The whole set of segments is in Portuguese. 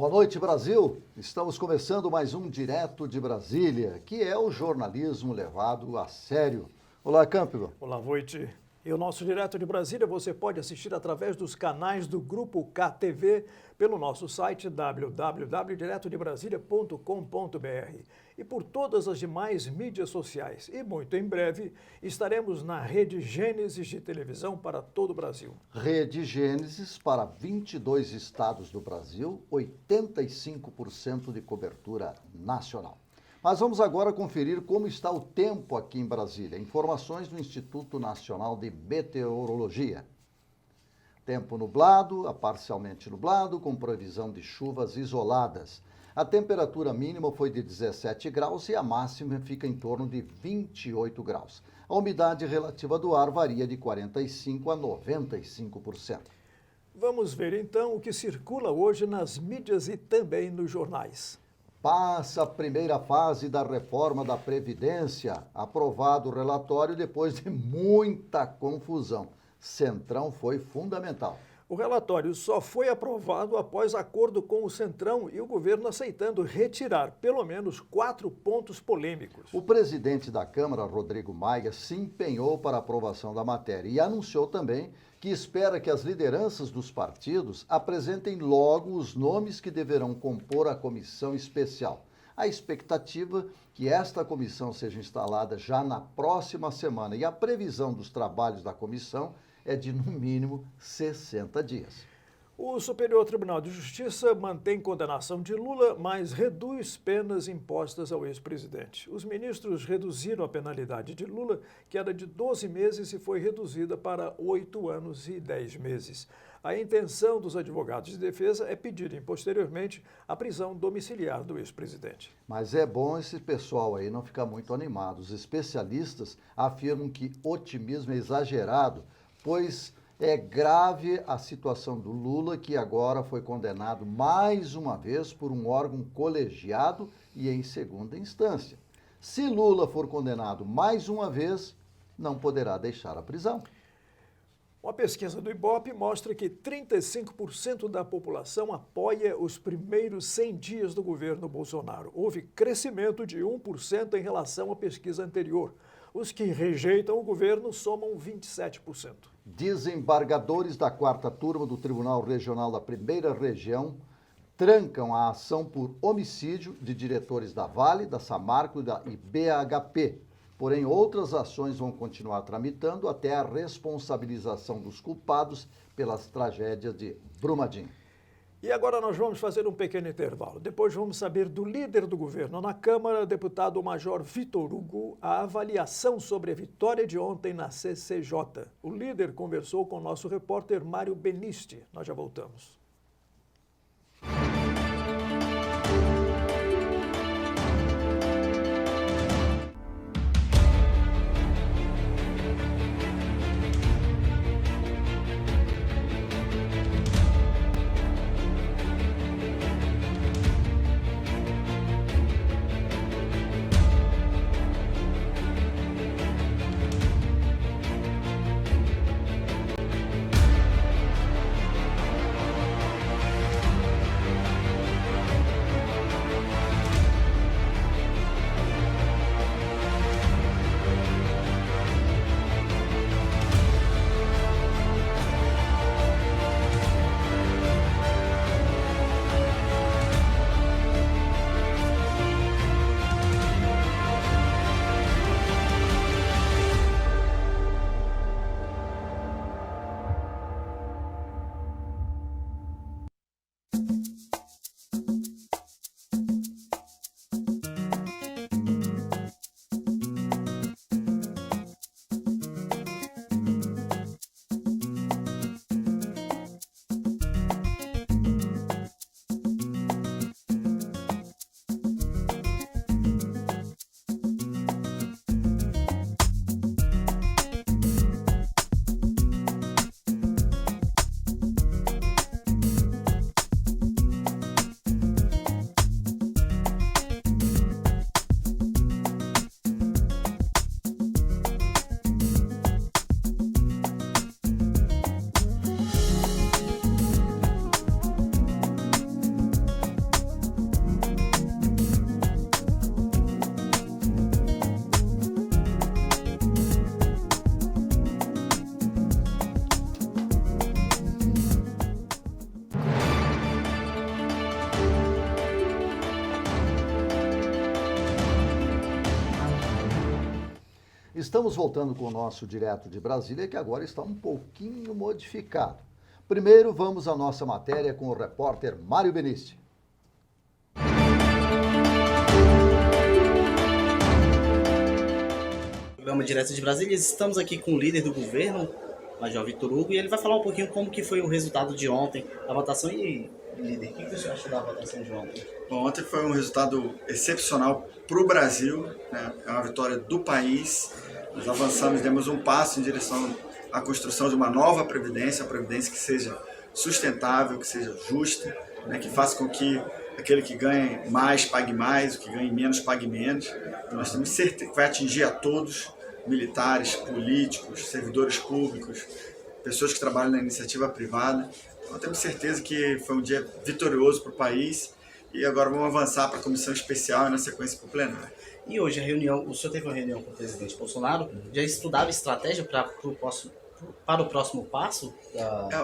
Boa noite, Brasil. Estamos começando mais um Direto de Brasília, que é o jornalismo levado a sério. Olá, Campbell. Olá, Voit. E o nosso Direto de Brasília você pode assistir através dos canais do Grupo KTV, pelo nosso site www.diretodebrasilia.com.br e por todas as demais mídias sociais. E muito em breve estaremos na Rede Gênesis de televisão para todo o Brasil. Rede Gênesis para 22 estados do Brasil, 85% de cobertura nacional. Mas vamos agora conferir como está o tempo aqui em Brasília. Informações do Instituto Nacional de Meteorologia. Tempo nublado a parcialmente nublado, com previsão de chuvas isoladas. A temperatura mínima foi de 17 graus e a máxima fica em torno de 28 graus. A umidade relativa do ar varia de 45% a 95%. Vamos ver então o que circula hoje nas mídias e também nos jornais. Passa a primeira fase da reforma da Previdência. Aprovado o relatório depois de muita confusão. Centrão foi fundamental. O relatório só foi aprovado após acordo com o Centrão e o governo aceitando retirar pelo menos 4 pontos polêmicos. O presidente da Câmara, Rodrigo Maia, se empenhou para a aprovação da matéria e anunciou também que espera que as lideranças dos partidos apresentem logo os nomes que deverão compor a comissão especial. A expectativa é que esta comissão seja instalada já na próxima semana e a previsão dos trabalhos da comissão é de, no mínimo, 60 dias. O Superior Tribunal de Justiça mantém condenação de Lula, mas reduz penas impostas ao ex-presidente. Os ministros reduziram a penalidade de Lula, que era de 12 meses e foi reduzida para 8 anos e 10 meses. A intenção dos advogados de defesa é pedirem posteriormente a prisão domiciliar do ex-presidente. Mas é bom esse pessoal aí não ficar muito animado. Os especialistas afirmam que otimismo é exagerado, pois é grave a situação do Lula, que agora foi condenado mais uma vez por um órgão colegiado e em segunda instância. Se Lula for condenado mais uma vez, não poderá deixar a prisão. Uma pesquisa do Ibope mostra que 35% da população apoia os primeiros 100 dias do governo Bolsonaro. Houve crescimento de 1% em relação à pesquisa anterior. Os que rejeitam o governo somam 27%. Desembargadores da 4ª turma do Tribunal Regional da Primeira Região trancam a ação por homicídio de diretores da Vale, da Samarco e BHP. Porém, outras ações vão continuar tramitando até a responsabilização dos culpados pelas tragédias de Brumadinho. E agora nós vamos fazer um pequeno intervalo. Depois vamos saber do líder do governo na Câmara, deputado Major Vitor Hugo, a avaliação sobre a vitória de ontem na CCJ. O líder conversou com o nosso repórter Mário Benisti. Nós já voltamos. estamos voltando com o nosso Direto de Brasília, que agora está um pouquinho modificado. Primeiro, vamos à nossa matéria com o repórter Mário Benício. Programa Direto de Brasília, estamos aqui com o líder do governo, Major Vitor Hugo, e ele vai falar um pouquinho como que foi o resultado de ontem, a votação. E, líder, o que você achou da votação de ontem? Bom, ontem foi um resultado excepcional para o Brasil, né? É uma vitória do país. Nós avançamos, demos um passo em direção à construção de uma nova Previdência, uma Previdência que seja sustentável, que seja justa, né? Que faça com que aquele que ganhe mais pague mais, o que ganhe menos pague menos. Nós temos certeza que vai atingir a todos, militares, políticos, servidores públicos, pessoas que trabalham na iniciativa privada. Então temos certeza que foi um dia vitorioso para o país e agora vamos avançar para a comissão especial e na sequência para o plenário. E hoje a reunião, o senhor teve uma reunião com o presidente Bolsonaro, já estudava estratégia para o próximo passo?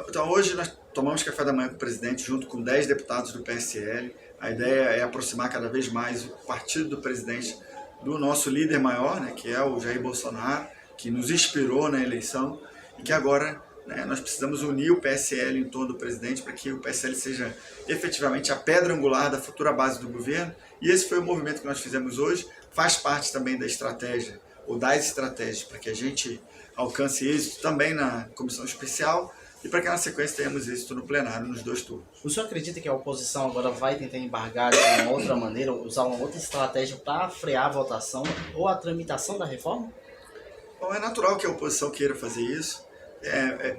Então hoje nós tomamos café da manhã com o presidente junto com 10 deputados do PSL. A ideia é aproximar cada vez mais o partido do presidente do nosso líder maior, né, que é o Jair Bolsonaro, que nos inspirou na eleição e que agora, né, nós precisamos unir o PSL em torno do presidente para que o PSL seja efetivamente a pedra angular da futura base do governo. E esse foi o movimento que nós fizemos hoje, faz parte também da estratégia, ou das estratégias, para que a gente alcance êxito também na comissão especial e para que na sequência tenhamos êxito no plenário nos 2 turnos. O senhor acredita que a oposição agora vai tentar embargar de uma outra maneira, usar uma outra estratégia para frear a votação ou a tramitação da reforma? Bom, é natural que a oposição queira fazer isso.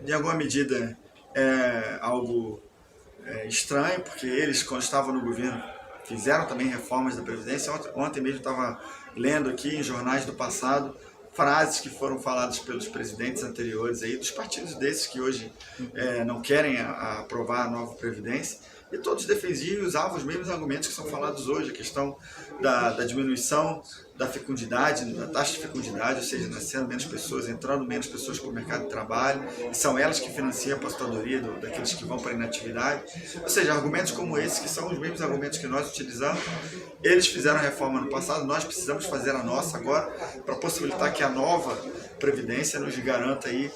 Em alguma medida é algo estranho, porque eles, quando estavam no governo, fizeram também reformas da Previdência. Ontem mesmo estava lendo aqui em jornais do passado frases que foram faladas pelos presidentes anteriores aí, dos partidos desses que hoje não querem aprovar a nova Previdência, e todos defendiam e usavam os mesmos argumentos que são falados hoje, a questão da diminuição da fecundidade, da taxa de fecundidade, ou seja, nascendo menos pessoas, entrando menos pessoas para o mercado de trabalho, e são elas que financiam a aposentadoria daqueles que vão para a inatividade. Ou seja, argumentos como esses, que são os mesmos argumentos que nós utilizamos, eles fizeram a reforma no passado, nós precisamos fazer a nossa agora, para possibilitar que a nova Previdência nos garanta aí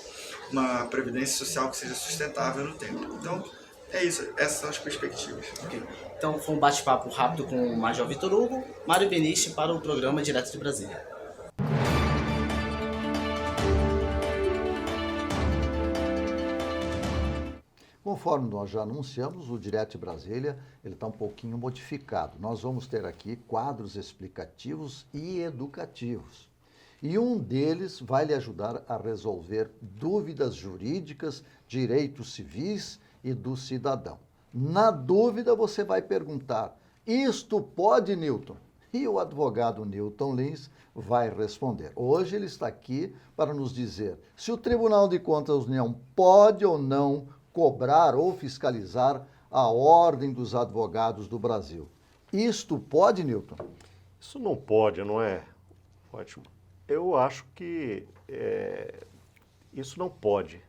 uma Previdência Social que seja sustentável no tempo. Então, é isso, essas são as perspectivas. Okay. Então foi um bate-papo rápido com o Major Vitor Hugo, Mário Benício para o programa Direto de Brasília. Conforme nós já anunciamos, o Direto de Brasília ele está um pouquinho modificado. Nós vamos ter aqui quadros explicativos e educativos. E um deles vai lhe ajudar a resolver dúvidas jurídicas, direitos civis e do cidadão. Na dúvida, você vai perguntar, isto pode, Newton? E o advogado Newton Lins vai responder. Hoje ele está aqui para nos dizer se o Tribunal de Contas da União pode ou não cobrar ou fiscalizar a Ordem dos Advogados do Brasil. Isto pode, Newton? Isso não pode, não é? Ótimo. Eu acho que isso não pode.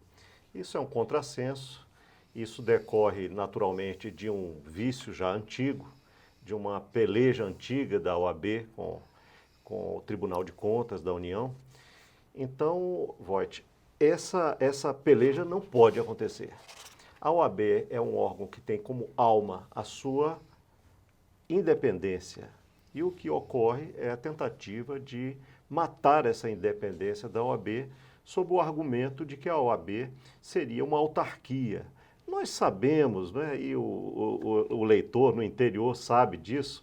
Isso é um contrassenso. Isso decorre naturalmente de um vício já antigo, de uma peleja antiga da OAB com o Tribunal de Contas da União. Então, Voit, essa peleja não pode acontecer. A OAB é um órgão que tem como alma a sua independência. E o que ocorre é a tentativa de matar essa independência da OAB sob o argumento de que a OAB seria uma autarquia. Nós sabemos, né, e o leitor no interior sabe disso,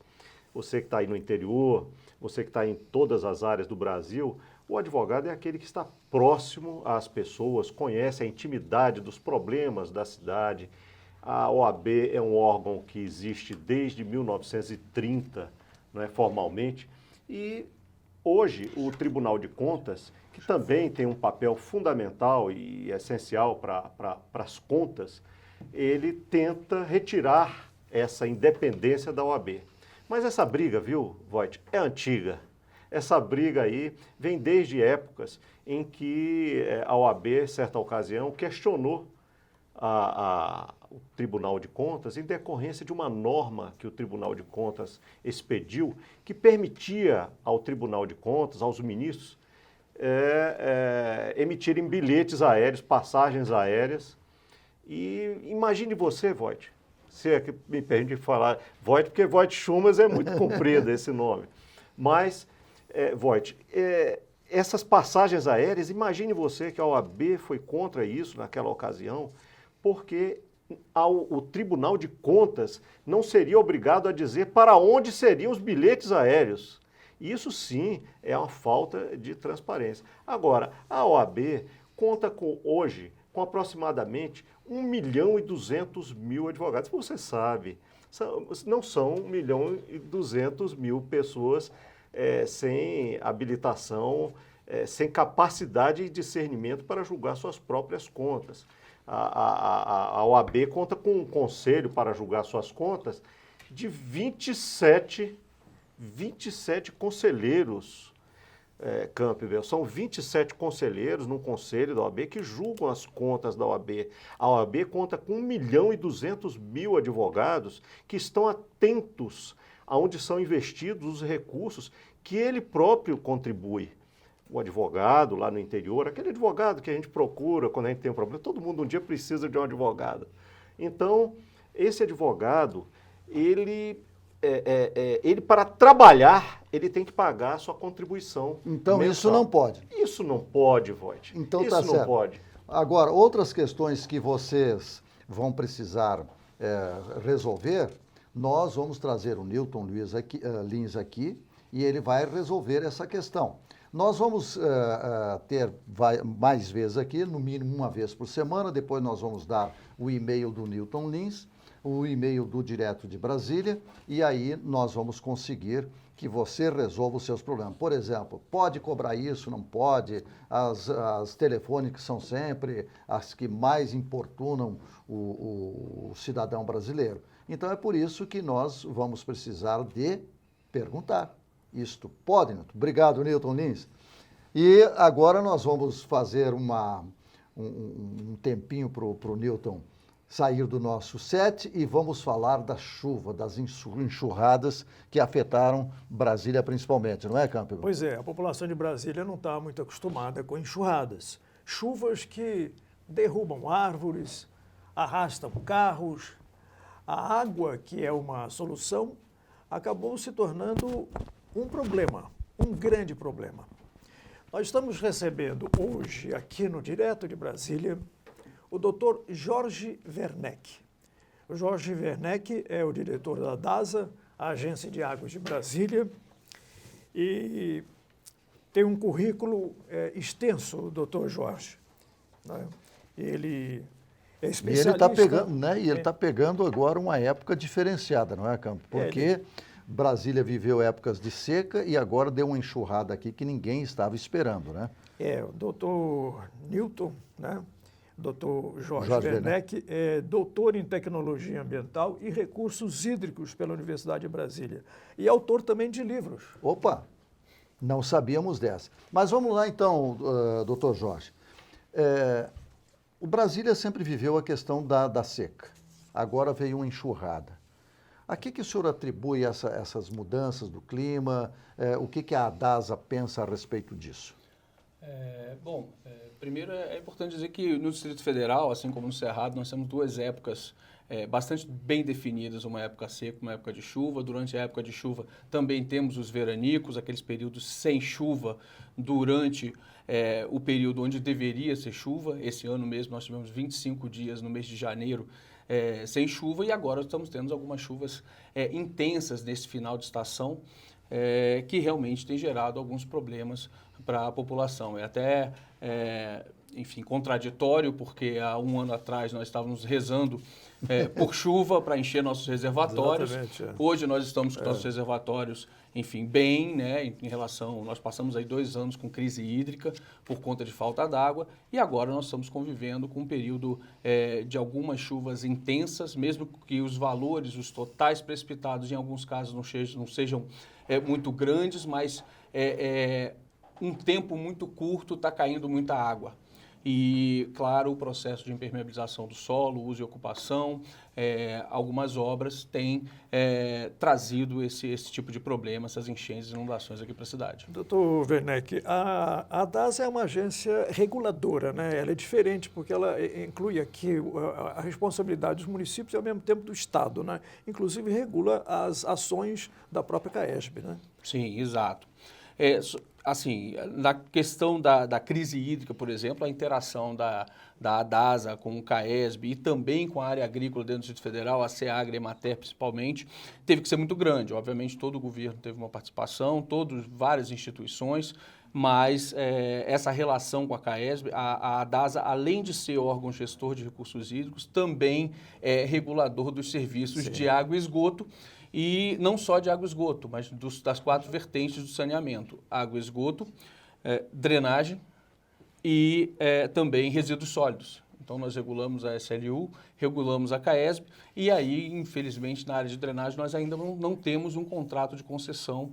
você que está aí no interior, você que está em todas as áreas do Brasil, o advogado é aquele que está próximo às pessoas, conhece a intimidade dos problemas da cidade. A OAB é um órgão que existe desde 1930, né, formalmente, e hoje o Tribunal de Contas, que também tem um papel fundamental e essencial para as contas, ele tenta retirar essa independência da OAB. Mas essa briga, viu, Voit, é antiga. Essa briga aí vem desde épocas em que a OAB, em certa ocasião, questionou o Tribunal de Contas em decorrência de uma norma que o Tribunal de Contas expediu que permitia ao Tribunal de Contas, aos ministros, emitirem bilhetes aéreos, passagens aéreas. E imagine você, Voit, se é que me permite falar Voit, porque Voit Schumas é muito comprido esse nome. Mas, Voit, essas passagens aéreas, imagine você que a OAB foi contra isso naquela ocasião, porque o Tribunal de Contas não seria obrigado a dizer para onde seriam os bilhetes aéreos. Isso sim é uma falta de transparência. Agora, a OAB conta hoje com aproximadamente 1.200.000 advogados. Você sabe, não são 1.200.000 pessoas sem habilitação, sem capacidade e discernimento para julgar suas próprias contas. A OAB conta com um conselho para julgar suas contas de 27 conselheiros, Campbell. São 27 conselheiros num conselho da OAB que julgam as contas da OAB. A OAB conta com 1.200.000 advogados que estão atentos aonde são investidos os recursos que ele próprio contribui. O advogado lá no interior, aquele advogado que a gente procura quando a gente tem um problema, todo mundo um dia precisa de um advogado. Então, esse advogado, ele para trabalhar, ele tem que pagar a sua contribuição Então, mensal. isso não pode. Isso não pode, Voit. Então, isso tá não certo. pode. Agora, outras questões que vocês vão precisar resolver, nós vamos trazer o Newton Lins aqui e ele vai resolver essa questão. Nós vamos ter mais vezes aqui, no mínimo uma vez por semana, depois nós vamos dar o e-mail do Newton Lins, o e-mail do Direto de Brasília, e aí nós vamos conseguir que você resolva os seus problemas. Por exemplo, pode cobrar isso, não pode? As telefônicas são sempre as que mais importunam o cidadão brasileiro. Então é por isso que nós vamos precisar de perguntar. Isto pode, Newton? Obrigado, Newton Lins. E agora nós vamos fazer um tempinho para o Newton sair do nosso set e vamos falar da chuva, das enxurradas que afetaram Brasília principalmente, não é, Campbell? Pois é, a população de Brasília não está muito acostumada com enxurradas. Chuvas que derrubam árvores, arrastam carros. A água, que é uma solução, acabou se tornando um problema, um grande problema. Nós estamos recebendo hoje, aqui no Direto de Brasília, o Dr. Jorge Werneck. O Jorge Werneck é o diretor da DASA, a Agência de Águas de Brasília, e tem um currículo extenso, o Dr. Jorge. Né? Ele é especialista... E ele está pegando agora uma época diferenciada, não é, Campo? Porque Brasília viveu épocas de seca e agora deu uma enxurrada aqui que ninguém estava esperando, né? O doutor Newton, né? Dr. Jorge Werneck é doutor em Tecnologia Ambiental e Recursos Hídricos pela Universidade de Brasília e autor também de livros. Opa, não sabíamos dessa. Mas vamos lá então, doutor Jorge. O Brasília sempre viveu a questão da seca. Agora veio uma enxurrada. A que o senhor atribui essas mudanças do clima? O que a DASA pensa a respeito disso? Primeiro é importante dizer que no Distrito Federal, assim como no Cerrado, nós temos duas épocas bastante bem definidas, uma época seca, uma época de chuva. Durante a época de chuva também temos os veranicos, aqueles períodos sem chuva durante o período onde deveria ser chuva. Esse ano mesmo nós tivemos 25 dias no mês de janeiro sem chuva e agora estamos tendo algumas chuvas intensas nesse final de estação que realmente tem gerado alguns problemas para a população. É até, contraditório, porque há um ano atrás nós estávamos rezando por chuva para encher nossos reservatórios. Hoje nós estamos com nossos reservatórios, bem, né, em relação... Nós passamos aí 2 anos com crise hídrica por conta de falta d'água e agora nós estamos convivendo com um período de algumas chuvas intensas, mesmo que os valores, os totais precipitados, em alguns casos não sejam muito grandes, mas um tempo muito curto está caindo muita água. e, claro, o processo de impermeabilização do solo, uso e ocupação, algumas obras têm trazido esse tipo de problema, essas enchentes e inundações aqui para a cidade. Doutor Werneck, a DASA é uma agência reguladora, né? Ela é diferente porque ela inclui aqui a responsabilidade dos municípios e, ao mesmo tempo, do Estado, né? Inclusive, regula as ações da própria CAESB, né? Sim, exato. Assim, na questão da crise hídrica, por exemplo, a interação da ADASA com o CAESB e também com a área agrícola dentro do Distrito Federal, a SEAGRA e a Emater principalmente, teve que ser muito grande. Obviamente, todo o governo teve uma participação, várias instituições, mas essa relação com a CAESB, a ADASA, além de ser órgão gestor de recursos hídricos, também é regulador dos serviços Sim. de água e esgoto, e não só de água e esgoto, mas das 4 vertentes do saneamento: água e esgoto, drenagem e também resíduos sólidos. Então, nós regulamos a SLU, regulamos a CAESB, e aí, infelizmente, na área de drenagem, nós ainda não temos um contrato de concessão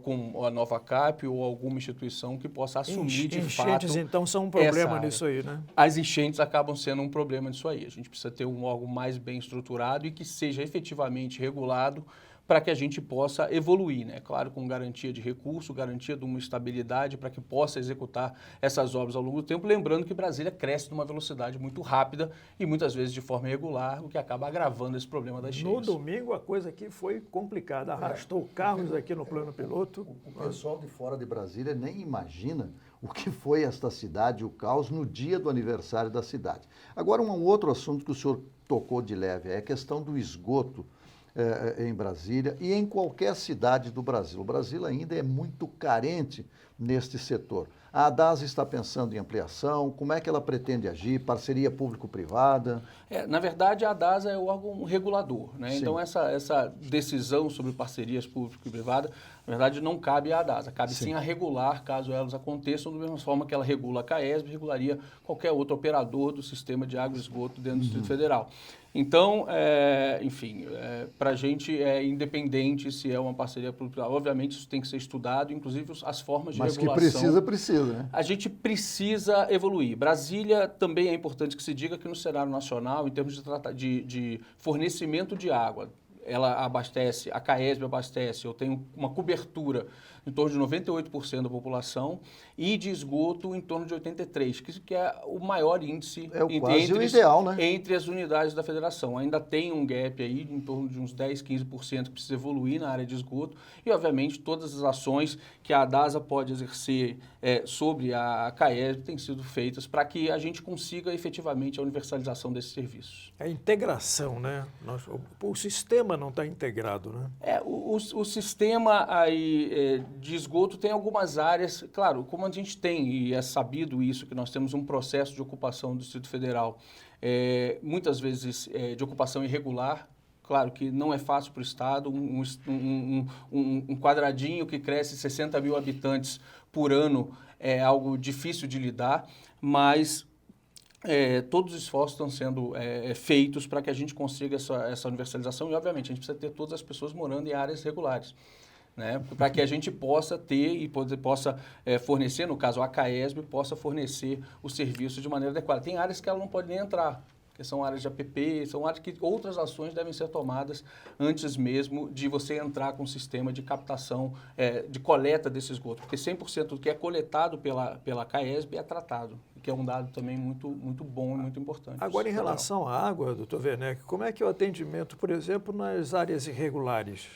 com a Nova Cap ou alguma instituição que possa assumir de fato. Enchentes, então, são um problema nisso aí, né? As enchentes acabam sendo um problema nisso aí. A gente precisa ter um órgão mais bem estruturado e que seja efetivamente regulado para que a gente possa evoluir, né? Claro, com garantia de recurso, garantia de uma estabilidade para que possa executar essas obras ao longo do tempo. Lembrando que Brasília cresce numa velocidade muito rápida e muitas vezes de forma irregular, o que acaba agravando esse problema das cheias. No domingo, a coisa aqui foi complicada. Arrastou carros aqui no plano piloto. O pessoal de fora de Brasília nem imagina o que foi esta cidade, o caos, no dia do aniversário da cidade. Agora, um outro assunto que o senhor tocou de leve é a questão do esgoto em Brasília e em qualquer cidade do Brasil. O Brasil ainda é muito carente neste setor. A ADASA está pensando em ampliação, como é que ela pretende agir, parceria público-privada? Na verdade, a ADASA é o órgão regulador, né? Sim. Então, essa decisão sobre parcerias público e privada, na verdade, não cabe à ADASA, cabe sim a regular, caso elas aconteçam, da mesma forma que ela regula a CAESB, regularia qualquer outro operador do sistema de água e esgoto dentro do Distrito Federal. Então, enfim, para a gente é independente se é uma parceria público-privada. Obviamente, isso tem que ser estudado, inclusive as formas de regulação. Mas que precisa, né? A gente precisa evoluir. Brasília também é importante que se diga que no cenário nacional, em termos de fornecimento de água, ela abastece, a CAESB abastece, eu tenho uma cobertura em torno de 98% da população e de esgoto em torno de 83%, que é o maior índice quase o ideal, né? Entre as unidades da federação. Ainda tem um gap aí em torno de uns 10%, 15% que precisa evoluir na área de esgoto e, obviamente, todas as ações que a ADASA pode exercer sobre a CAESB têm sido feitas para que a gente consiga efetivamente a universalização desses serviços. A integração, né? O sistema não está integrado, né? O sistema aí, de esgoto tem algumas áreas, claro, como a gente tem, e é sabido isso, que nós temos um processo de ocupação do Distrito Federal, muitas vezes de ocupação irregular. Claro que não é fácil para o Estado, um quadradinho que cresce 60 mil habitantes por ano é algo difícil de lidar, mas todos os esforços estão sendo feitos para que a gente consiga essa universalização e, obviamente, a gente precisa ter todas as pessoas morando em áreas regulares, né? Para que a gente possa ter e possa fornecer, no caso a CAESB, possa fornecer o serviço de maneira adequada. Tem áreas que ela não pode nem entrar, que são áreas de APP, são áreas que outras ações devem ser tomadas antes mesmo de você entrar com um sistema de captação, de coleta desse esgoto, porque 100% do que é coletado pela CAESB é tratado, que é um dado também muito, muito bom e muito importante. Agora, em relação à água, doutor Werneck, como é que é o atendimento, por exemplo, nas áreas irregulares?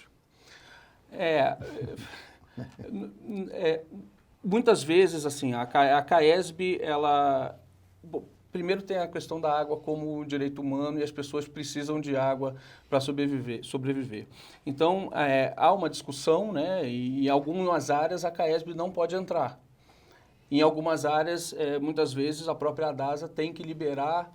Muitas vezes, assim, a CAESB, ela... Bom, primeiro tem a questão da água como direito humano e as pessoas precisam de água para sobreviver. Então, há uma discussão, né, e em algumas áreas a CAESB não pode entrar. Em algumas áreas, muitas vezes, a própria ADASA tem que liberar,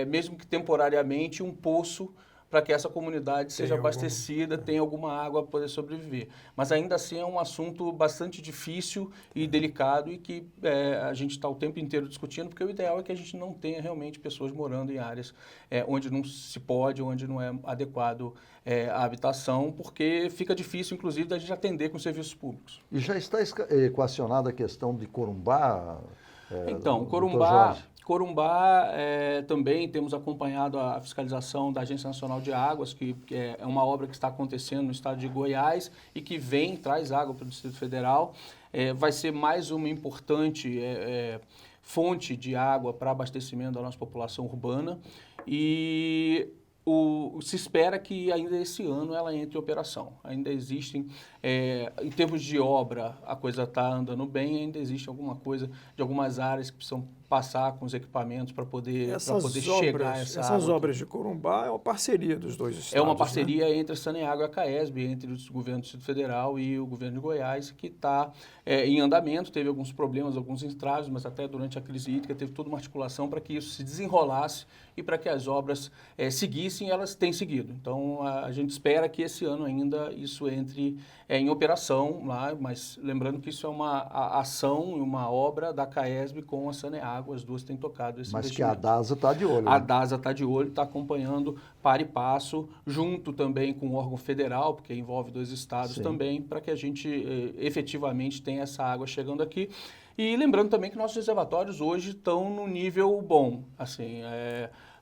mesmo que temporariamente, um poço para que essa comunidade seja abastecida, tenha alguma água para poder sobreviver. Mas ainda assim é um assunto bastante difícil e delicado e que a gente está o tempo inteiro discutindo, porque o ideal é que a gente não tenha realmente pessoas morando em áreas onde não se pode, onde não é adequado a habitação, porque fica difícil, inclusive, da gente atender com serviços públicos. E já está equacionada a questão de Corumbá? Então, doutor Corumbá, Jorge? também temos acompanhado a fiscalização da Agência Nacional de Águas, que é uma obra que está acontecendo no estado de Goiás e que traz água para o Distrito Federal. Vai ser mais uma importante fonte de água para abastecimento da nossa população urbana e se espera que ainda esse ano ela entre em operação. Ainda existem, em termos de obra, a coisa está andando bem, ainda existe alguma coisa de algumas áreas que precisam passar com os equipamentos para poder chegar a essa Essas água. obras de Corumbá é uma parceria dos dois estados. É uma né? parceria entre a Saneago e a CAESB, entre o governo do Distrito Federal e o governo de Goiás, que está em andamento. Teve alguns problemas, alguns entraves, mas até durante a crise hídrica teve toda uma articulação para que isso se desenrolasse e para que as obras seguissem, e elas têm seguido. Então, a gente espera que esse ano ainda isso entre em operação lá, mas lembrando que isso é uma ação e uma obra da CAESB com a Saneago, as duas têm tocado esse Mas que a investimento. DASA está de olho. A né? DASA está de olho, está acompanhando para e passo, junto também com o órgão federal, porque envolve dois estados Sim. também, para que a gente efetivamente tenha essa água chegando aqui. E lembrando também que nossos reservatórios hoje estão no nível bom, assim,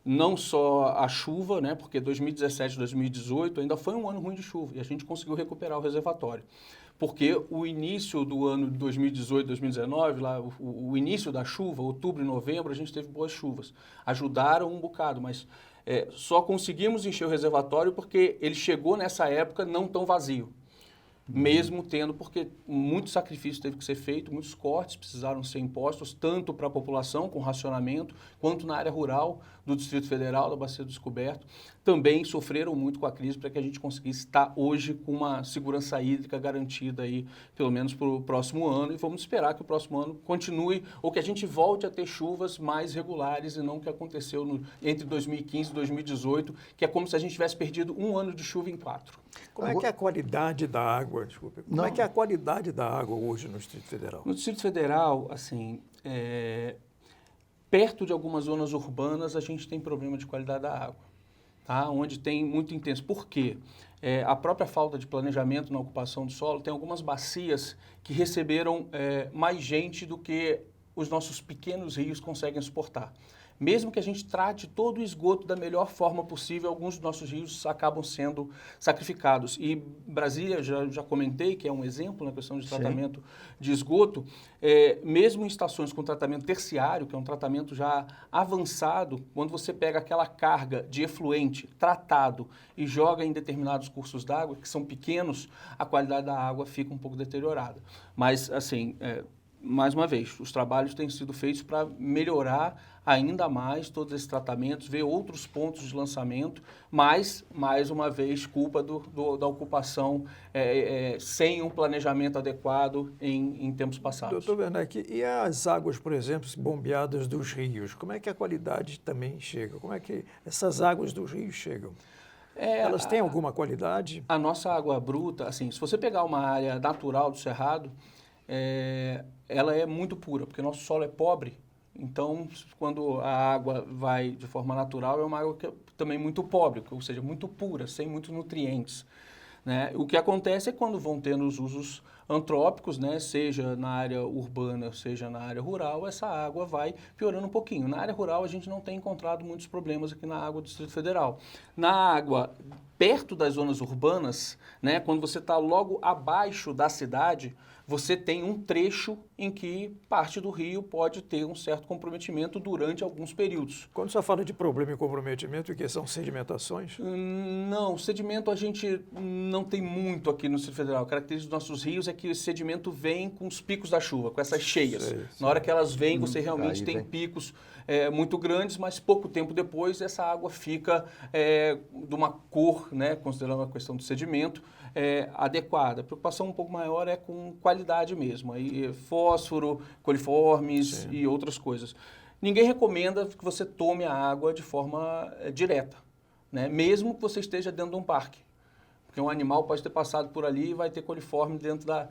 não só a chuva, né, porque 2017 e 2018 ainda foi um ano ruim de chuva e a gente conseguiu recuperar o reservatório. Porque o início do ano de 2018, 2019, lá, o início da chuva, outubro e novembro, a gente teve boas chuvas. Ajudaram um bocado, mas só conseguimos encher o reservatório porque ele chegou nessa época não tão vazio. Mesmo tendo, porque muito sacrifício teve que ser feito, muitos cortes precisaram ser impostos, tanto para a população, com racionamento, quanto na área rural do Distrito Federal, da Bacia do Descoberto, também sofreram muito com a crise para que a gente conseguisse estar hoje com uma segurança hídrica garantida aí, pelo menos para o próximo ano, e vamos esperar que o próximo ano continue, ou que a gente volte a ter chuvas mais regulares e não o que aconteceu entre 2015 e 2018, que é como se a gente tivesse perdido um ano de chuva em 4. Como é que é a qualidade da água, desculpe, como é que é a qualidade da água hoje no Distrito Federal? No Distrito Federal, assim, perto de algumas zonas urbanas, a gente tem problema de qualidade da água, tá? Onde tem muito intenso. Por quê? A própria falta de planejamento na ocupação do solo tem algumas bacias que receberam mais gente do que os nossos pequenos rios conseguem suportar. Mesmo que a gente trate todo o esgoto da melhor forma possível, alguns dos nossos rios acabam sendo sacrificados. E Brasília, já comentei, que é um exemplo na questão de tratamento de esgoto, mesmo em estações com tratamento terciário, que é um tratamento já avançado, quando você pega aquela carga de efluente tratado e joga em determinados cursos d'água, que são pequenos, a qualidade da água fica um pouco deteriorada. Mas, assim, mais uma vez, os trabalhos têm sido feitos para melhorar ainda mais todos esses tratamentos, ver outros pontos de lançamento, mas, mais uma vez, culpa da ocupação sem um planejamento adequado em tempos passados. Doutor Werneck, e as águas, por exemplo, bombeadas dos rios, como é que a qualidade também chega? Como é que essas águas dos rios chegam? Elas têm alguma qualidade? A nossa água bruta, assim, se você pegar uma área natural do Cerrado, ela é muito pura, porque nosso solo é pobre. Então, quando a água vai de forma natural, é uma água que é também muito pobre, ou seja, muito pura, sem muitos nutrientes, né? O que acontece é quando vão tendo os usos antrópicos, né, seja na área urbana, seja na área rural, essa água vai piorando um pouquinho. Na área rural, a gente não tem encontrado muitos problemas aqui na água do Distrito Federal. Na água perto das zonas urbanas, né, quando você está logo abaixo da cidade, você tem um trecho em que parte do rio pode ter um certo comprometimento durante alguns períodos. Quando você fala de problema e comprometimento, o que são sedimentações? Não, sedimento a gente não tem muito aqui no Distrito Federal. A característica dos nossos rios é que o sedimento vem com os picos da chuva, com essas cheias. Sei. Na hora que elas vêm, você realmente aí tem vem. picos muito grandes, mas pouco tempo depois essa água fica de uma cor, né, considerando a questão do sedimento, adequada. A preocupação um pouco maior é com qualidade mesmo, aí fósforo, coliformes e outras coisas. Ninguém recomenda que você tome a água de forma direta, né? Mesmo que você esteja dentro de um parque, porque um animal pode ter passado por ali e vai ter coliforme dentro da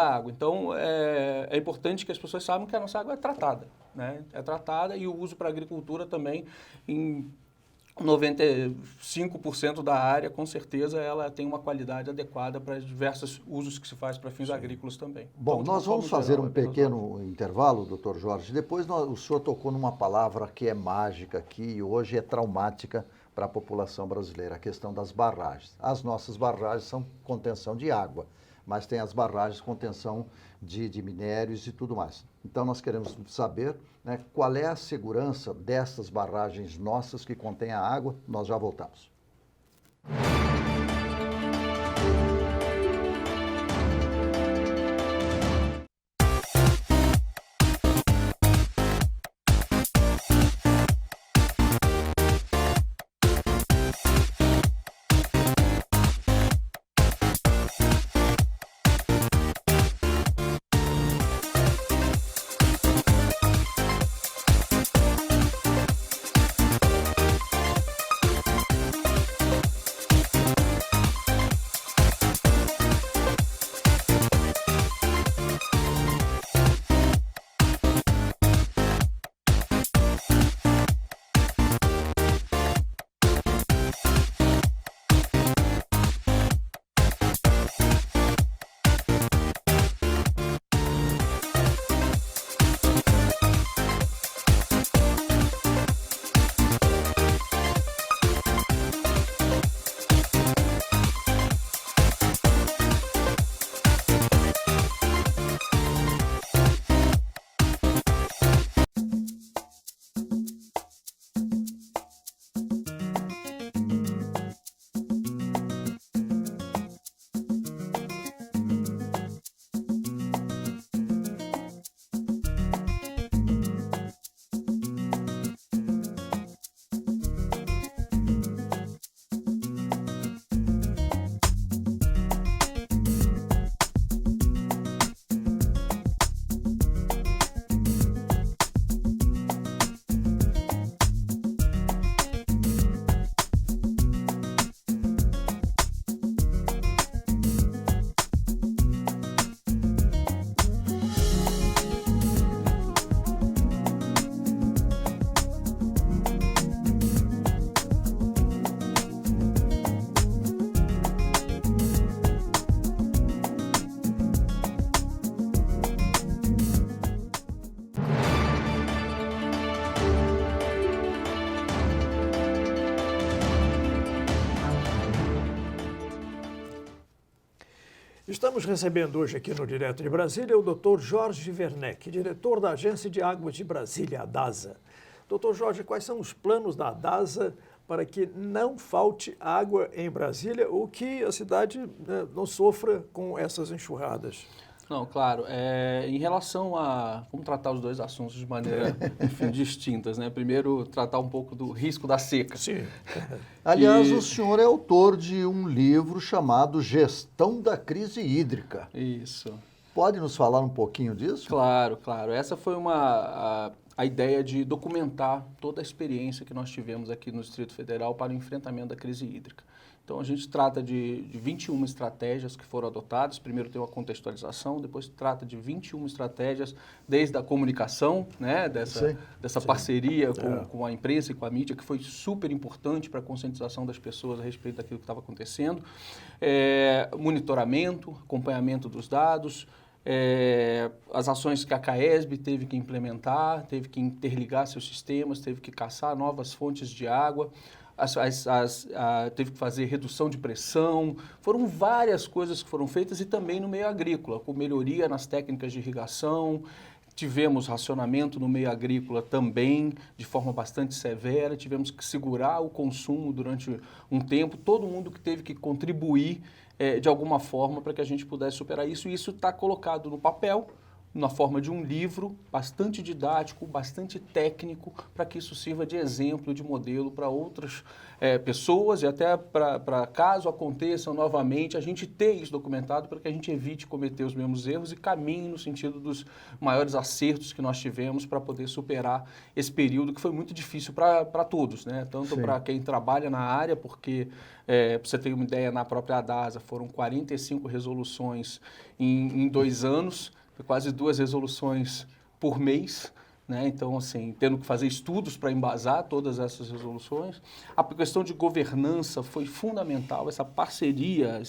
água. Então, é importante que as pessoas saibam que a nossa água é tratada, né? É tratada, e o uso para a agricultura também, em 95% da área, com certeza, ela tem uma qualidade adequada para diversos usos que se faz para fins agrícolas também. Bom, Então, de nós uma vamos forma fazer geral, um pequeno intervalo, doutor Jorge. Depois o senhor tocou numa palavra que é mágica aqui e hoje é traumática para a população brasileira, a questão das barragens. As nossas barragens são contenção de água, mas tem as barragens contenção de minérios e tudo mais. Então nós queremos saber, né, qual é a segurança dessas barragens nossas que contêm a água. Nós já voltamos. Estamos recebendo hoje aqui no Direto de Brasília o Dr. Jorge Werneck, diretor da Agência de Águas de Brasília, a DASA. Dr. Jorge, quais são os planos da DASA para que não falte água em Brasília ou que a cidade, né, não sofra com essas enxurradas? Não, claro. Em relação a... Vamos tratar os dois assuntos de maneira, enfim, distintas, né? Primeiro, tratar um pouco do risco da seca. Sim. Aliás, o senhor é autor de um livro chamado Gestão da Crise Hídrica. Isso. Pode nos falar um pouquinho disso? Claro, claro. Essa foi a ideia de documentar toda a experiência que nós tivemos aqui no Distrito Federal para o enfrentamento da crise hídrica. Então, a gente trata de 21 estratégias que foram adotadas. Primeiro tem uma contextualização, depois trata de 21 estratégias, desde a comunicação, né, dessa parceria com a imprensa e com a mídia, que foi super importante para a conscientização das pessoas a respeito daquilo que estava acontecendo. Monitoramento, acompanhamento dos dados, as ações que a CAESB teve que implementar, teve que interligar seus sistemas, teve que caçar novas fontes de água, teve que fazer redução de pressão. Foram várias coisas que foram feitas e também no meio agrícola, com melhoria nas técnicas de irrigação. Tivemos racionamento no meio agrícola também, de forma bastante severa. Tivemos que segurar o consumo durante um tempo. Todo mundo que teve que contribuir de alguma forma para que a gente pudesse superar isso. E isso está colocado no papel, na forma de um livro bastante didático, bastante técnico, para que isso sirva de exemplo, de modelo para outras pessoas e até para caso aconteçam novamente, a gente ter isso documentado para que a gente evite cometer os mesmos erros e caminhe no sentido dos maiores acertos que nós tivemos para poder superar esse período que foi muito difícil para todos, né? Tanto para quem trabalha na área, porque, para você ter uma ideia, na própria DASA foram 45 resoluções em 2 anos, quase 2 resoluções por mês, né? Então, assim, tendo que fazer estudos para embasar todas essas resoluções. A questão de governança foi fundamental, essa parceria,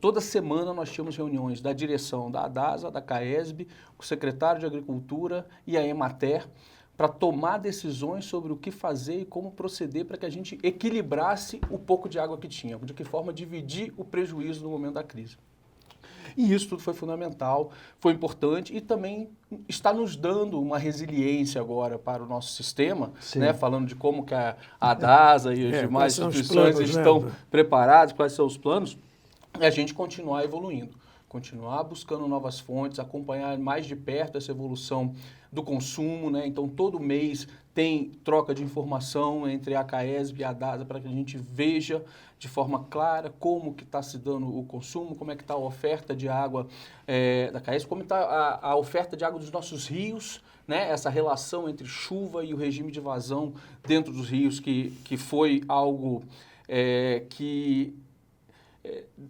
toda semana nós tínhamos reuniões da direção da ADASA, da CAESB, o secretário de Agricultura e a Emater, para tomar decisões sobre o que fazer e como proceder para que a gente equilibrasse o pouco de água que tinha, de que forma dividir o prejuízo no momento da crise. E isso tudo foi fundamental, foi importante e também está nos dando uma resiliência agora para o nosso sistema, né? Falando de como que a ADASA e as demais instituições estão preparadas, quais são os planos, e a gente continuar evoluindo, continuar buscando novas fontes, acompanhar mais de perto essa evolução do consumo, né? Então, todo mês tem troca de informação entre a CAESB e a ADASA para que a gente veja de forma clara como que está se dando o consumo, como é que está a oferta de água da CAESB, como está a oferta de água dos nossos rios, né? Essa relação entre chuva e o regime de vazão dentro dos rios, que foi algo que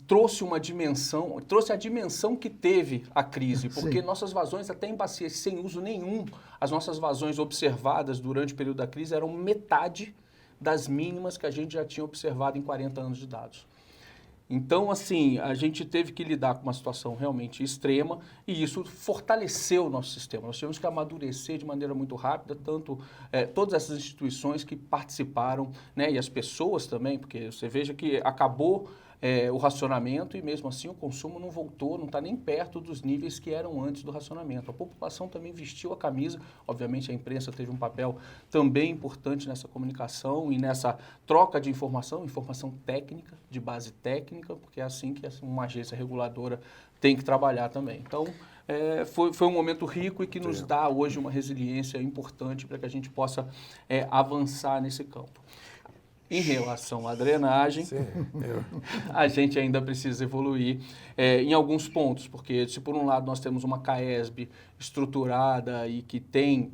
trouxe a dimensão que teve a crise, porque nossas vazões até em bacias sem uso nenhum, as nossas vazões observadas durante o período da crise eram metade das mínimas que a gente já tinha observado em 40 anos de dados. Então, assim, a gente teve que lidar com uma situação realmente extrema e isso fortaleceu o nosso sistema. Nós tivemos que amadurecer de maneira muito rápida, tanto todas essas instituições que participaram, né, e as pessoas também, porque você veja que acabou o racionamento e mesmo assim o consumo não voltou, não está nem perto dos níveis que eram antes do racionamento. A população também vestiu a camisa, obviamente a imprensa teve um papel também importante nessa comunicação e nessa troca de informação técnica, de base técnica, porque é assim que uma agência reguladora tem que trabalhar também. Então, foi um momento rico e que nos dá hoje uma resiliência importante para que a gente possa avançar nesse campo. Em relação à drenagem, a gente ainda precisa evoluir em alguns pontos, porque se por um lado nós temos uma CAESB estruturada e que tem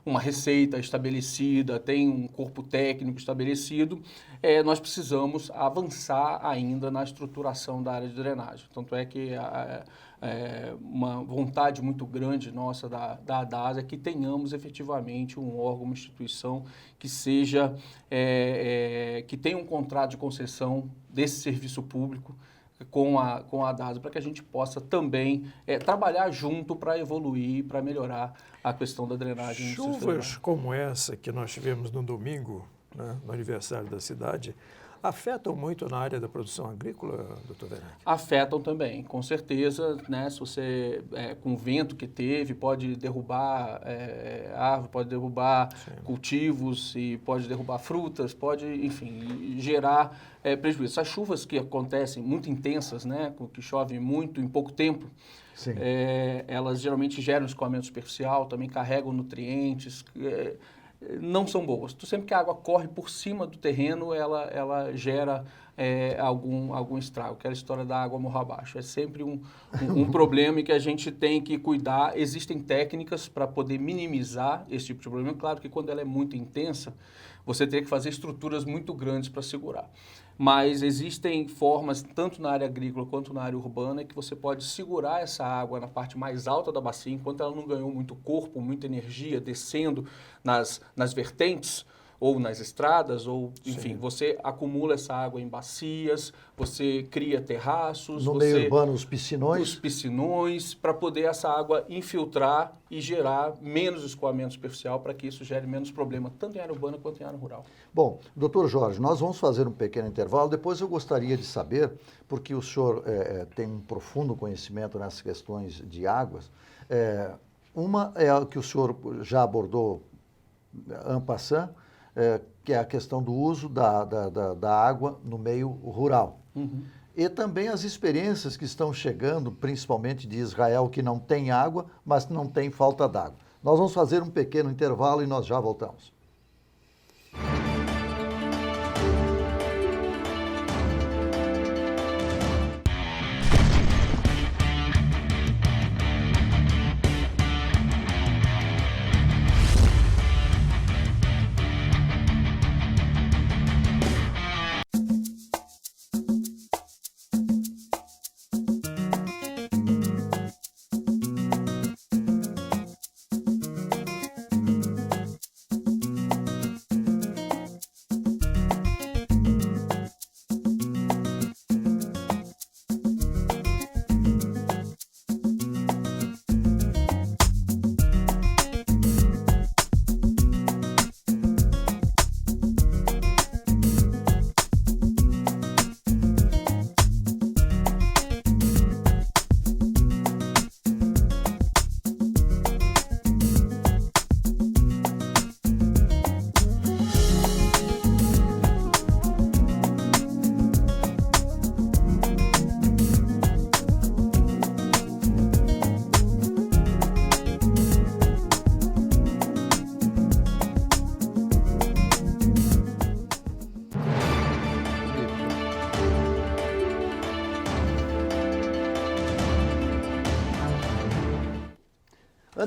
uma receita estabelecida, tem um corpo técnico estabelecido, nós precisamos avançar ainda na estruturação da área de drenagem. Tanto é que uma vontade muito grande nossa da ADASA é que tenhamos efetivamente um órgão, uma instituição que seja, que tenha um contrato de concessão desse serviço público com a ADASA, para que a gente possa também trabalhar junto para evoluir, para melhorar a questão da drenagem. Chuvas como essa que nós tivemos no domingo, né, no aniversário da cidade, afetam muito na área da produção agrícola, doutor Werneck? Afetam também, com certeza, né? Se você, com o vento que teve, pode derrubar árvore, pode derrubar cultivos e pode derrubar frutas, pode, enfim, gerar prejuízo. Essas chuvas que acontecem muito intensas, né? Que chove muito em pouco tempo, elas geralmente geram escoamento superficial, também carregam nutrientes, não são boas. Sempre que a água corre por cima do terreno, ela gera algum estrago, que é a história da água morro abaixo. É sempre um problema e que a gente tem que cuidar. Existem técnicas para poder minimizar esse tipo de problema. Claro que quando ela é muito intensa, você teria que fazer estruturas muito grandes para segurar. Mas existem formas, tanto na área agrícola quanto na área urbana, que você pode segurar essa água na parte mais alta da bacia, enquanto ela não ganhou muito corpo, muita energia, descendo nas vertentes, ou nas estradas, ou, enfim, você acumula essa água em bacias, você cria terraços. No meio urbano, os piscinões. Os piscinões, para poder essa água infiltrar e gerar menos escoamento superficial, para que isso gere menos problema, tanto em área urbana quanto em área rural. Bom, doutor Jorge, nós vamos fazer um pequeno intervalo, depois eu gostaria de saber, porque o senhor tem um profundo conhecimento nessas questões de águas, uma é a que o senhor já abordou en passant, que é a questão do uso da água no meio rural. E também as experiências que estão chegando, principalmente de Israel, que não tem água, mas não tem falta d'água. Nós vamos fazer um pequeno intervalo e nós já voltamos.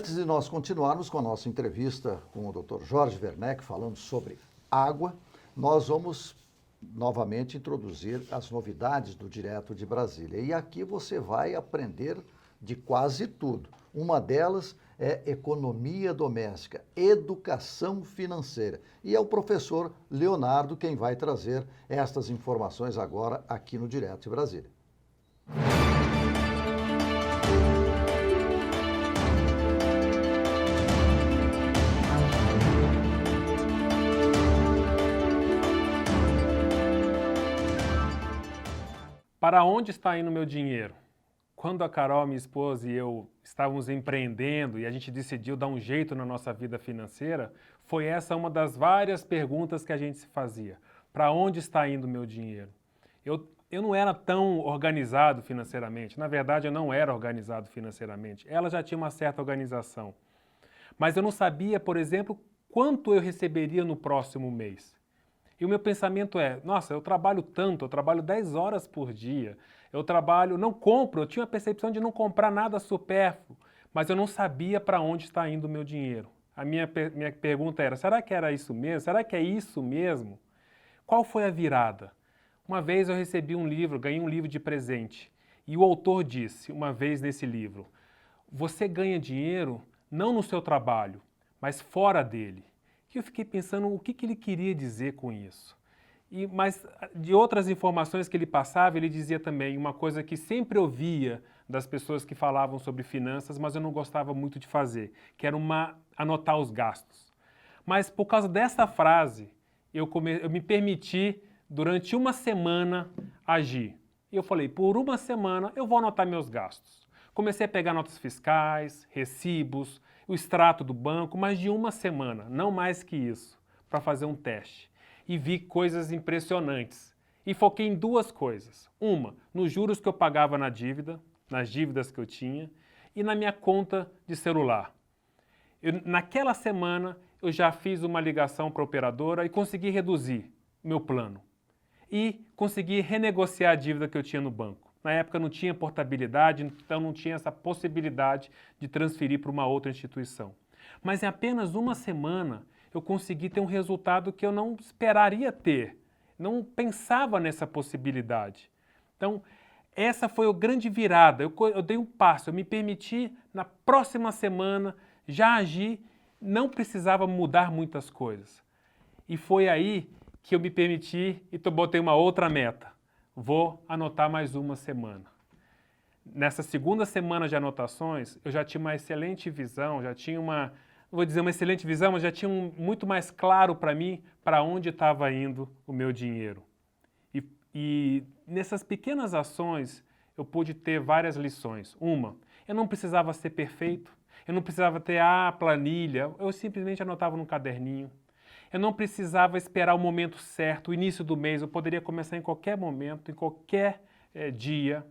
antes de nós continuarmos com a nossa entrevista com o Dr. Jorge Werneck, falando sobre água, nós vamos novamente introduzir as novidades do Direto de Brasília. E aqui você vai aprender de quase tudo. Uma delas é economia doméstica, educação financeira. E é o professor Leonardo quem vai trazer estas informações agora aqui no Direto de Brasília. Para onde está indo meu dinheiro? Quando a Carol, minha esposa, e eu estávamos empreendendo e a gente decidiu dar um jeito na nossa vida financeira, foi essa uma das várias perguntas que a gente se fazia. Para onde está indo meu dinheiro? Eu não era tão organizado financeiramente. Na verdade, eu não era organizado financeiramente. Ela já tinha uma certa organização. Mas eu não sabia, por exemplo, quanto eu receberia no próximo mês. E o meu pensamento é, nossa, eu trabalho tanto, eu trabalho 10 horas por dia, eu tinha a percepção de não comprar nada supérfluo, mas eu não sabia para onde está indo o meu dinheiro. A minha pergunta era, será que era isso mesmo? Será que é isso mesmo? Qual foi a virada? Uma vez eu recebi um livro, ganhei um livro de presente, e o autor disse, uma vez nesse livro, você ganha dinheiro não no seu trabalho, mas fora dele. E eu fiquei pensando o que ele queria dizer com isso. Mas de outras informações que ele passava, ele dizia também uma coisa que sempre ouvia das pessoas que falavam sobre finanças, mas eu não gostava muito de fazer, que era anotar os gastos. Mas por causa dessa frase, eu me permiti, durante uma semana, agir. E eu falei, por uma semana eu vou anotar meus gastos. Comecei a pegar notas fiscais, recibos, o extrato do banco, mas de uma semana, não mais que isso, para fazer um teste. E vi coisas impressionantes. E foquei em duas coisas. Uma, nos juros que eu pagava na dívida, nas dívidas que eu tinha, e na minha conta de celular. Naquela semana, eu já fiz uma ligação para a operadora e consegui reduzir meu plano. E consegui renegociar a dívida que eu tinha no banco. Na época não tinha portabilidade, então não tinha essa possibilidade de transferir para uma outra instituição. Mas em apenas uma semana eu consegui ter um resultado que eu não esperaria ter. Não pensava nessa possibilidade. Então, essa foi a grande virada. Eu dei um passo, eu me permiti na próxima semana já agir, não precisava mudar muitas coisas. E foi aí que eu me permiti e botei uma outra meta. Vou anotar mais uma semana. Nessa segunda semana de anotações, eu já tinha uma excelente visão, já tinha uma excelente visão, mas já tinha muito mais claro para mim para onde estava indo o meu dinheiro. E nessas pequenas ações, eu pude ter várias lições. Uma, eu não precisava ser perfeito, eu não precisava ter a planilha, eu simplesmente anotava num caderninho. Eu não precisava esperar o momento certo, o início do mês, eu poderia começar em qualquer momento, em qualquer dia.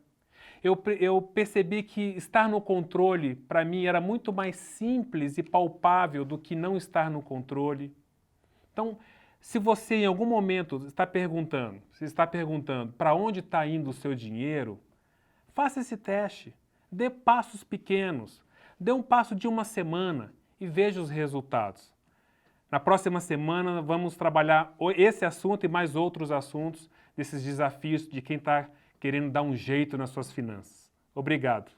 Eu percebi que estar no controle, para mim, era muito mais simples e palpável do que não estar no controle. Então, se você em algum momento está perguntando para onde está indo o seu dinheiro, faça esse teste, dê passos pequenos, dê um passo de uma semana e veja os resultados. Na próxima semana vamos trabalhar esse assunto e mais outros assuntos desses desafios de quem está querendo dar um jeito nas suas finanças. Obrigado.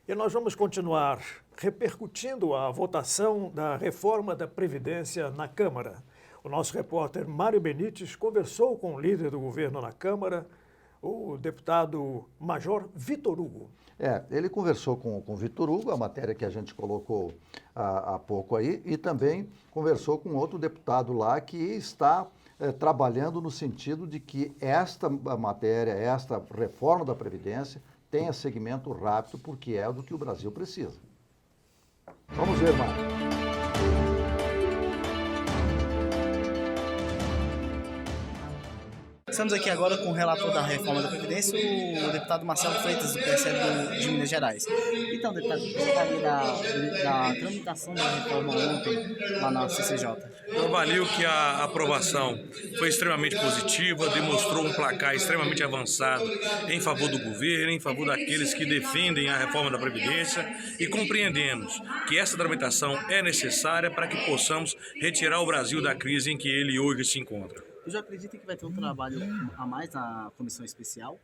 E nós vamos continuar repercutindo a votação da reforma da Previdência na Câmara. O nosso repórter Mário Benites conversou com o líder do governo na Câmara, o deputado Major Vitor Hugo. Ele conversou com o Vitor Hugo, a matéria que a gente colocou há pouco aí, e também conversou com outro deputado lá que está trabalhando no sentido de que esta matéria, esta reforma da Previdência, tenha segmento rápido, porque é do que o Brasil precisa. Vamos ver, Mário. Estamos aqui agora com o relator da reforma da Previdência, o deputado Marcelo Freitas, do PSL de Minas Gerais. Então, deputado, o que você avalia da tramitação da reforma ontem lá na CCJ? Eu avalio que a aprovação foi extremamente positiva, demonstrou um placar extremamente avançado em favor do governo, em favor daqueles que defendem a reforma da Previdência, e compreendemos que essa tramitação é necessária para que possamos retirar o Brasil da crise em que ele hoje se encontra. Eu já acredito que vai ter um trabalho a mais na comissão especial?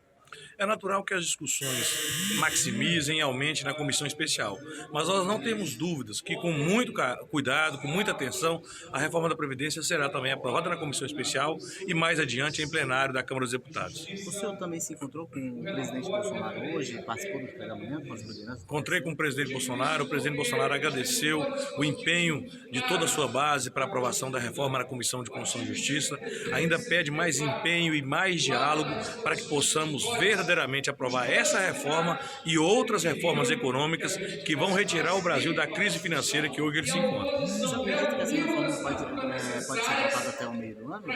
É natural que as discussões maximizem e aumentem na comissão especial, mas nós não temos dúvidas que, com muito cuidado, com muita atenção, a reforma da Previdência será também aprovada na comissão especial e mais adiante em plenário da Câmara dos Deputados. O senhor também se encontrou com o presidente Bolsonaro hoje, participou do café da manhã com as lideranças? Encontrei com o presidente Bolsonaro agradeceu o empenho de toda a sua base para a aprovação da reforma na Comissão de Constituição e Justiça, ainda pede mais empenho e mais diálogo para que possamos verdadeiramente aprovar essa reforma e outras reformas econômicas que vão retirar o Brasil da crise financeira que hoje ele se encontra. Você acredita que essa reforma pode ser votada até o meio do ano?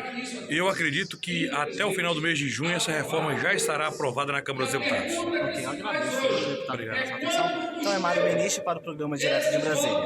Eu acredito que até o final do mês de junho essa reforma já estará aprovada na Câmara dos Deputados. Ok, eu agradeço, deputado, pela sua atenção. Então é Mário Beniche para o programa Direto de Brasília.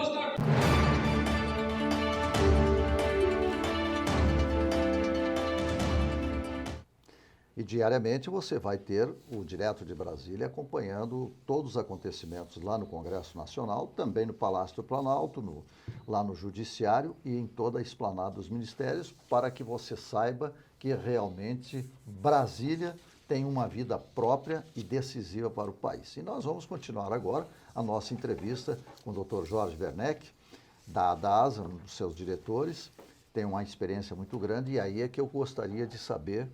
E diariamente você vai ter o Direto de Brasília acompanhando todos os acontecimentos lá no Congresso Nacional, também no Palácio do Planalto, lá no Judiciário e em toda a esplanada dos ministérios, para que você saiba que realmente Brasília tem uma vida própria e decisiva para o país. E nós vamos continuar agora a nossa entrevista com o Dr. Jorge Werneck, da ADASA, um dos seus diretores, tem uma experiência muito grande, e aí é que eu gostaria de saber.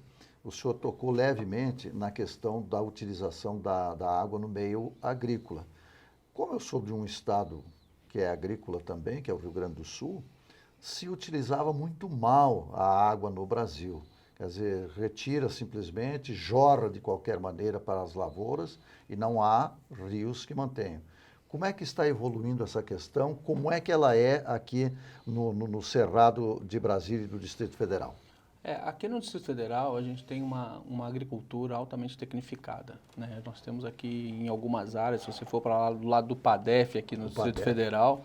O senhor tocou levemente na questão da utilização da água no meio agrícola. Como eu sou de um estado que é agrícola também, que é o Rio Grande do Sul, se utilizava muito mal a água no Brasil. Quer dizer, retira simplesmente, jorra de qualquer maneira para as lavouras e não há rios que mantenham. Como é que está evoluindo essa questão? Como é que ela é aqui no Cerrado de Brasília e do Distrito Federal? Aqui no Distrito Federal a gente tem uma agricultura altamente tecnificada, né? Nós temos aqui em algumas áreas, se você for para lá do lado do PADEF aqui no Distrito Federal,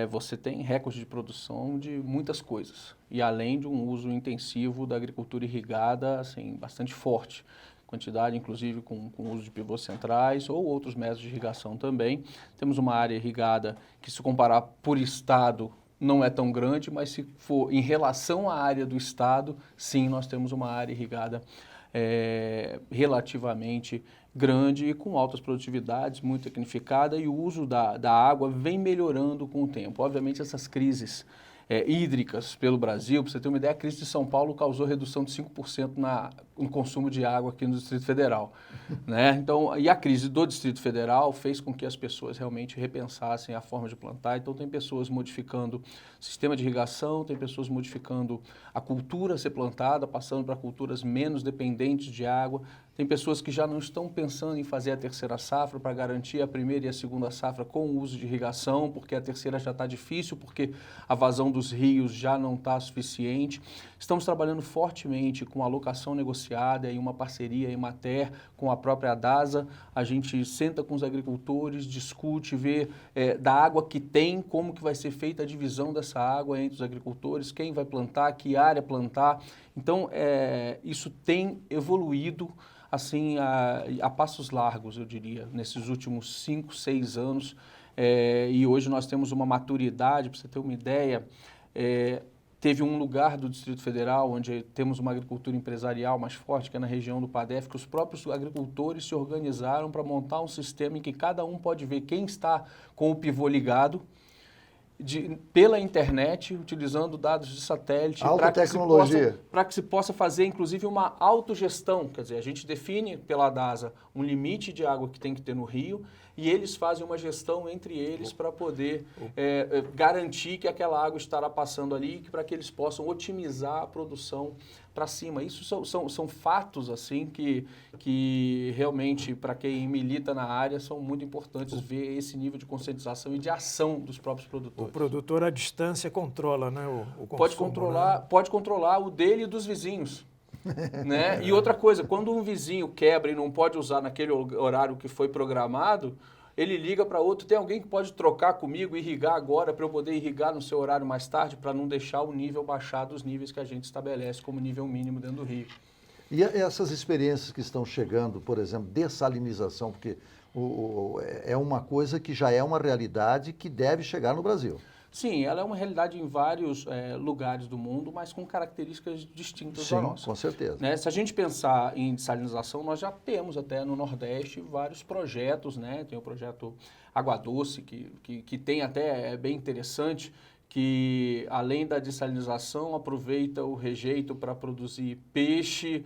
você tem recorde de produção de muitas coisas. E além de um uso intensivo da agricultura irrigada, assim, bastante forte. Quantidade, inclusive, com o uso de pivôs centrais ou outros métodos de irrigação também. Temos uma área irrigada que, se comparar por estado, não é tão grande, mas se for em relação à área do estado, sim, nós temos uma área irrigada relativamente grande e com altas produtividades, muito tecnificada, e o uso da água vem melhorando com o tempo. Obviamente, essas crises hídricas pelo Brasil, para você ter uma ideia, a crise de São Paulo causou redução de 5% no consumo de água aqui no Distrito Federal, né? Então, e a crise do Distrito Federal fez com que as pessoas realmente repensassem a forma de plantar. Então, tem pessoas modificando o sistema de irrigação, tem pessoas modificando a cultura a ser plantada, passando para culturas menos dependentes de água. Tem pessoas que já não estão pensando em fazer a terceira safra para garantir a primeira e a segunda safra com o uso de irrigação, porque a terceira já está difícil, porque a vazão dos rios já não está suficiente. Estamos trabalhando fortemente com alocação negociada e uma parceria Emater com a própria ADASA. A gente senta com os agricultores, discute, vê da água que tem, como que vai ser feita a divisão dessa água entre os agricultores, quem vai plantar, que área plantar. Então, isso tem evoluído assim, a passos largos, eu diria, nesses últimos 5, 6 anos. E hoje nós temos uma maturidade, para você ter uma ideia, teve um lugar do Distrito Federal onde temos uma agricultura empresarial mais forte, que é na região do PADEF, que os próprios agricultores se organizaram para montar um sistema em que cada um pode ver quem está com o pivô ligado, pela internet, utilizando dados de satélite, alta tecnologia, para que se possa fazer, inclusive, uma autogestão. Quer dizer, a gente define pela DASA um limite de água que tem que ter no rio e eles fazem uma gestão entre eles para poder garantir que aquela água estará passando ali, para que eles possam otimizar a produção para cima. Isso são fatos assim que realmente, para quem milita na área, são muito importantes ver esse nível de conscientização e de ação dos próprios produtores. O produtor à distância controla, né, o consumo, pode controlar o dele e dos vizinhos. Né? E outra coisa, quando um vizinho quebra e não pode usar naquele horário que foi programado, ele liga para outro, tem alguém que pode trocar comigo, irrigar agora para eu poder irrigar no seu horário mais tarde, para não deixar o nível baixar dos níveis que a gente estabelece como nível mínimo dentro do rio. E essas experiências que estão chegando, por exemplo, dessalinização, porque é uma coisa que já é uma realidade que deve chegar no Brasil. Sim, ela é uma realidade em vários lugares do mundo, mas com características distintas da nossa. Com certeza. Né? Se a gente pensar em dessalinização, nós já temos até no Nordeste vários projetos, né? Tem o projeto Água Doce, que tem até, é bem interessante, que além da dessalinização aproveita o rejeito para produzir peixe,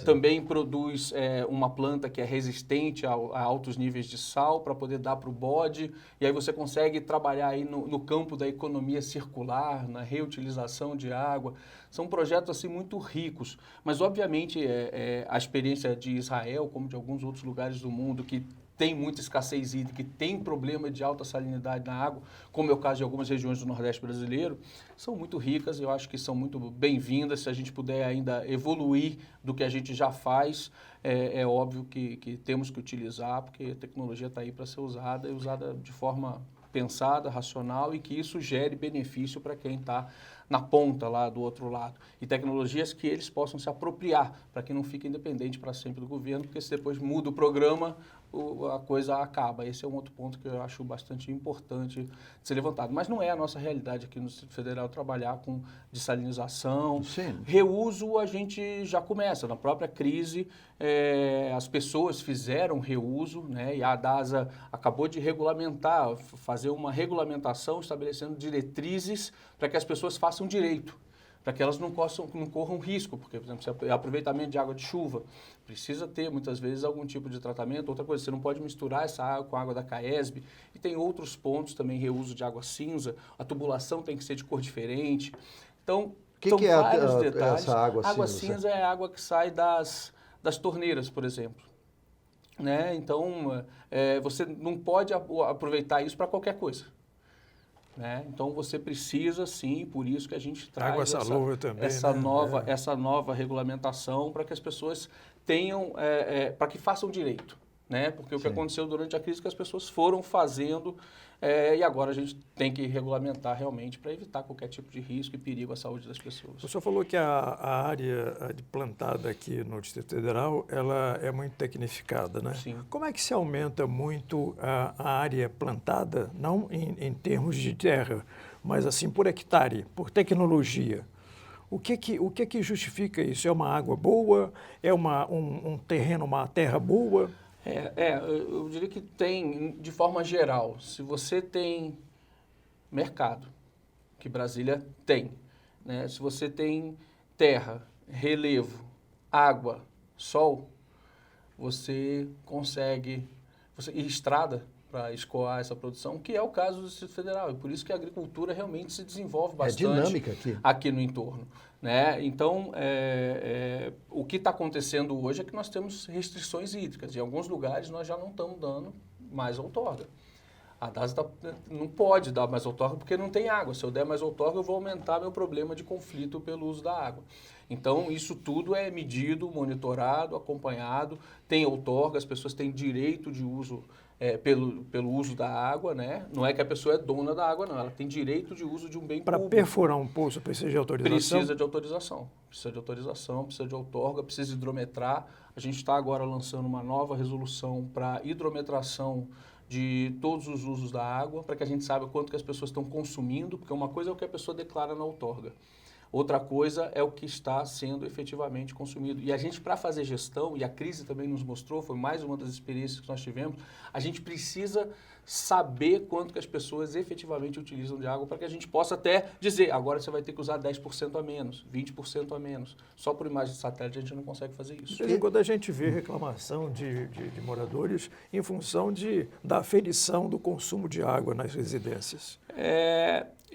também produz uma planta que é resistente a altos níveis de sal para poder dar para o bode, e aí você consegue trabalhar aí no campo da economia circular, na reutilização de água. São projetos assim muito ricos, mas obviamente a experiência de Israel, como de alguns outros lugares do mundo que tem muita escassez hídrica, que tem problema de alta salinidade na água, como é o caso de algumas regiões do Nordeste brasileiro, são muito ricas e eu acho que são muito bem-vindas. Se a gente puder ainda evoluir do que a gente já faz, é óbvio que temos que utilizar, porque a tecnologia está aí para ser usada e usada de forma pensada, racional e que isso gere benefício para quem está na ponta lá do outro lado. E tecnologias que eles possam se apropriar, para que não fique independente para sempre do governo, porque se depois muda o programa, a coisa acaba. Esse é um outro ponto que eu acho bastante importante de ser levantado. Mas não é a nossa realidade aqui no Distrito Federal trabalhar com dessalinização. Sim. Reuso a gente já começa. Na própria crise, as pessoas fizeram reuso, né? E a DASA acabou de regulamentar, fazer uma regulamentação estabelecendo diretrizes para que as pessoas façam direito, para que elas não corram risco, porque, por exemplo, se é aproveitamento de água de chuva, precisa ter, muitas vezes, algum tipo de tratamento. Outra coisa, você não pode misturar essa água com a água da CAESB, e tem outros pontos também, reuso de água cinza, a tubulação tem que ser de cor diferente. Então, são vários detalhes. Essa água cinza? Água cinza é a água que sai das torneiras, por exemplo. Né? Então, você não pode aproveitar isso para qualquer coisa. Né? Então você precisa sim, por isso que a gente traz essa nova regulamentação para que as pessoas tenham, para que façam direito. Né? Porque o que aconteceu durante a crise é que as pessoas foram fazendo e agora a gente tem que regulamentar realmente para evitar qualquer tipo de risco e perigo à saúde das pessoas. O senhor falou que a área plantada aqui no Distrito Federal ela é muito tecnificada, né? Sim. Como é que se aumenta muito a área plantada, não em termos de terra, mas assim por hectare, por tecnologia? O que justifica isso? É uma água boa? É um terreno, uma terra boa? Eu diria que tem, de forma geral, se você tem mercado, que Brasília tem, né? Se você tem terra, relevo, água, sol, você consegue, e estrada para escoar essa produção, que é o caso do Distrito Federal. E por isso que a agricultura realmente se desenvolve bastante dinâmica aqui no entorno. Né? Então, o que está acontecendo hoje é que nós temos restrições hídricas. Em alguns lugares nós já não estamos dando mais outorga. A DASA não pode dar mais outorga porque não tem água. Se eu der mais outorga, eu vou aumentar meu problema de conflito pelo uso da água. Então, isso tudo é medido, monitorado, acompanhado. Tem outorga, as pessoas têm direito de uso pelo uso da água, né? Não é que a pessoa é dona da água, não. Ela tem direito de uso de um bem público. Para perfurar um poço precisa de autorização? Precisa de autorização. Precisa de autorização, precisa de outorga, precisa hidrometrar. A gente está agora lançando uma nova resolução para hidrometração de todos os usos da água, para que a gente saiba quanto que as pessoas estão consumindo, porque uma coisa é o que a pessoa declara na outorga. Outra coisa é o que está sendo efetivamente consumido. E a gente, para fazer gestão, e a crise também nos mostrou, foi mais uma das experiências que nós tivemos, a gente precisa saber quanto que as pessoas efetivamente utilizam de água para que a gente possa até dizer, agora você vai ter que usar 10% a menos, 20% a menos. Só por imagem de satélite a gente não consegue fazer isso. E quando a gente vê reclamação de moradores em função da aferição do consumo de água nas residências.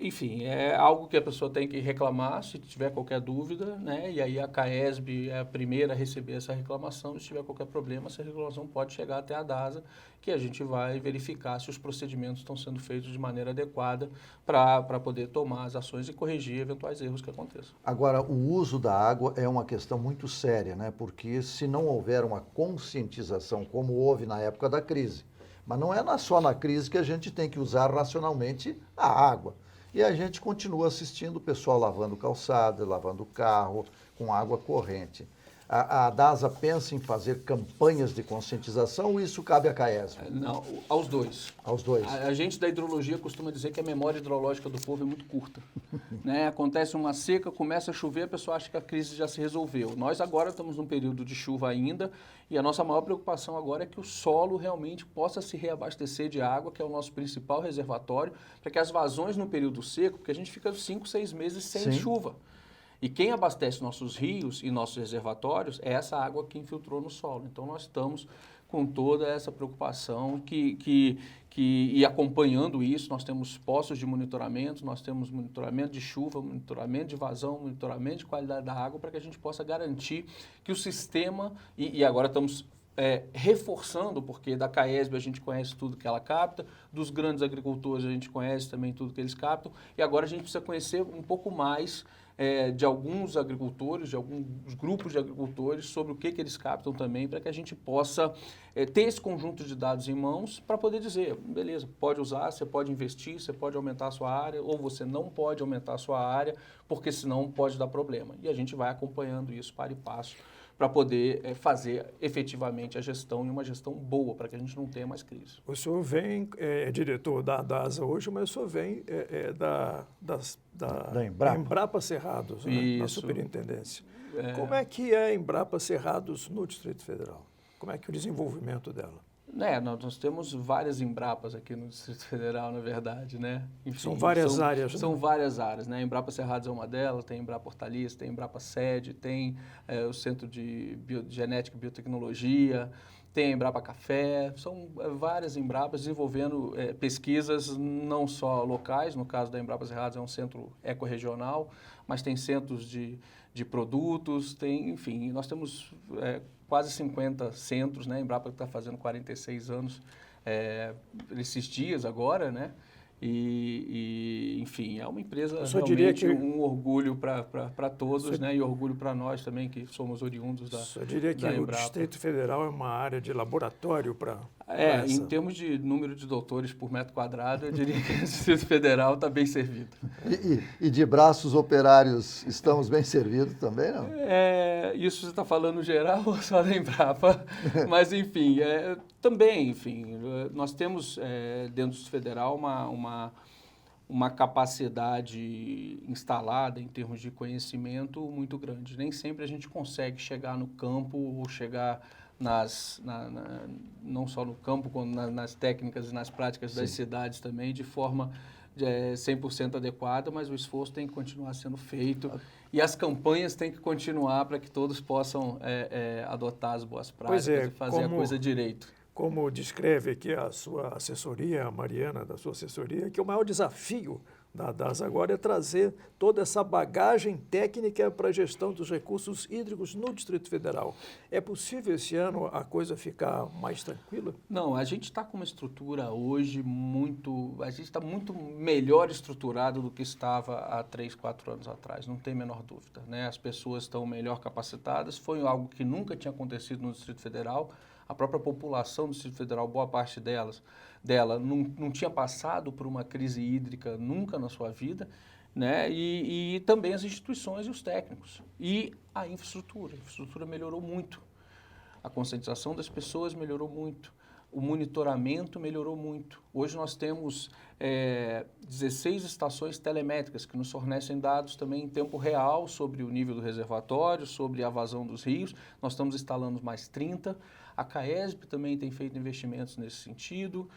Enfim, é algo que a pessoa tem que reclamar se tiver qualquer dúvida, né? E aí a CAESB é a primeira a receber essa reclamação. Se tiver qualquer problema, essa reclamação pode chegar até a DASA, que a gente vai verificar se os procedimentos estão sendo feitos de maneira adequada para poder tomar as ações e corrigir eventuais erros que aconteçam. Agora, o uso da água é uma questão muito séria, né? Porque se não houver uma conscientização, como houve na época da crise, mas não é só na crise que a gente tem que usar racionalmente a água. E a gente continua assistindo o pessoal lavando calçada, lavando carro com água corrente. A DASA pensa em fazer campanhas de conscientização ou isso cabe à CAESB? Não, aos dois. Aos dois. A gente da hidrologia costuma dizer que a memória hidrológica do povo é muito curta. Né? Acontece uma seca, começa a chover, a pessoa acha que a crise já se resolveu. Nós agora estamos num período de chuva ainda e a nossa maior preocupação agora é que o solo realmente possa se reabastecer de água, que é o nosso principal reservatório, para que as vazões no período seco, porque a gente fica 5, 6 meses sem chuva. E quem abastece nossos rios e nossos reservatórios é essa água que infiltrou no solo. Então, nós estamos com toda essa preocupação e acompanhando isso, nós temos postos de monitoramento, nós temos monitoramento de chuva, monitoramento de vazão, monitoramento de qualidade da água, para que a gente possa garantir que o sistema, e agora estamos reforçando, porque da CAESB a gente conhece tudo que ela capta, dos grandes agricultores a gente conhece também tudo que eles captam, e agora a gente precisa conhecer um pouco mais de alguns agricultores, de alguns grupos de agricultores, sobre o que eles captam também, para que a gente possa ter esse conjunto de dados em mãos para poder dizer, beleza, pode usar, você pode investir, você pode aumentar a sua área, ou você não pode aumentar a sua área, porque senão pode dar problema. E a gente vai acompanhando isso passo a passo, para poder fazer efetivamente a gestão e uma gestão boa, para que a gente não tenha mais crise. O senhor vem, é diretor da DASA hoje, mas o senhor vem da Embrapa Cerrados, né, na superintendência. Como é que é a Embrapa Cerrados no Distrito Federal? Como é que é o desenvolvimento dela? Nós temos várias Embrapas aqui no Distrito Federal, na verdade, né? Enfim, são várias áreas, né? São várias áreas, né? A Embrapa Cerrados é uma delas, tem a Embrapa Hortaliça, tem a Embrapa Sede, tem o Centro de Genética e Biotecnologia, tem a Embrapa Café, são várias Embrapas desenvolvendo pesquisas não só locais, no caso da Embrapa Cerrados é um centro ecorregional, mas tem centros de produtos, enfim, nós temos quase 50 centros, né? A Embrapa está fazendo 46 anos esses dias agora, né? Enfim, é uma empresa realmente um orgulho para todos, né? E orgulho para nós também, que somos oriundos da Embrapa. Eu diria que o Distrito Federal é uma área de laboratório para em termos de número de doutores por metro quadrado, eu diria que o Distrito Federal está bem servido. E de braços operários, estamos bem servidos também, não? Isso você está falando geral ou só da Embrapa? Mas, enfim, também, enfim, nós temos dentro do Distrito Federal uma capacidade instalada em termos de conhecimento muito grande. Nem sempre a gente consegue chegar no campo ou chegar não só no campo, como nas técnicas e nas práticas das cidades também, de forma 100% adequada, mas o esforço tem que continuar sendo feito e as campanhas têm que continuar para que todos possam adotar as boas práticas e fazer a coisa direito. Como descreve aqui a sua assessoria, a Mariana da sua assessoria, que o maior desafio da DASA agora é trazer toda essa bagagem técnica para a gestão dos recursos hídricos no Distrito Federal. É possível esse ano a coisa ficar mais tranquila? Não, a gente está com uma estrutura hoje a gente está muito melhor estruturado do que estava há 3, 4 anos atrás, não tem a menor dúvida, né? As pessoas estão melhor capacitadas, foi algo que nunca tinha acontecido no Distrito Federal. A própria população do Distrito Federal, boa parte dela não tinha passado por uma crise hídrica nunca na sua vida, né? E também as instituições e os técnicos. E a infraestrutura melhorou muito. A conscientização das pessoas melhorou muito. O monitoramento melhorou muito. Hoje nós temos 16 estações telemétricas que nos fornecem dados também em tempo real sobre o nível do reservatório, sobre a vazão dos rios. Nós estamos instalando mais 30. A CAESB também tem feito investimentos nesse sentido.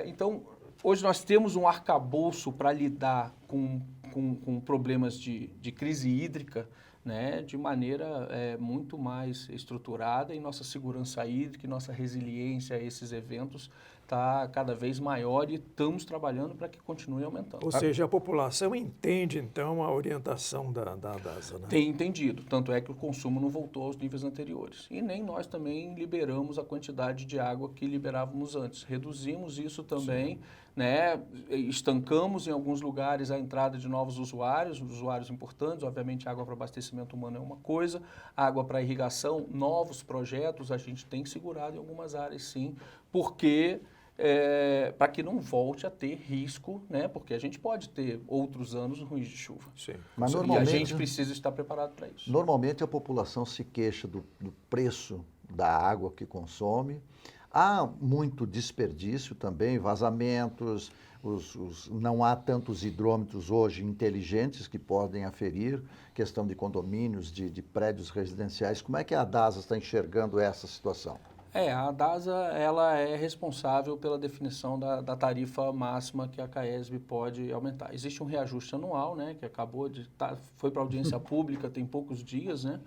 Então, hoje nós temos um arcabouço para lidar com problemas de crise hídrica, né, de maneira muito mais estruturada, e nossa segurança hídrica e nossa resiliência a esses eventos está cada vez maior e estamos trabalhando para que continue aumentando. Ou seja, a população entende, então, a orientação da DASA, né? Tem entendido, tanto é que o consumo não voltou aos níveis anteriores. E nem nós também liberamos a quantidade de água que liberávamos antes. Reduzimos isso também, né? Estancamos em alguns lugares a entrada de novos usuários importantes. Obviamente, água para abastecimento humano é uma coisa, água para irrigação, novos projetos, a gente tem segurado em algumas áreas, sim, porque... para que não volte a ter risco, né? Porque a gente pode ter outros anos ruins de chuva. Sim. Mas E a normalmente, gente precisa estar preparado para isso. normalmente a população se queixa do preço da água que consome. Há muito desperdício também, vazamentos, não há tantos hidrômetros hoje inteligentes que podem aferir, questão de condomínios, de prédios residenciais. Como é que a DASA está enxergando essa situação? A DASA ela é responsável pela definição da tarifa máxima que a CAESB pode aumentar. Existe um reajuste anual, né, que acabou de foi para audiência pública tem poucos dias, né?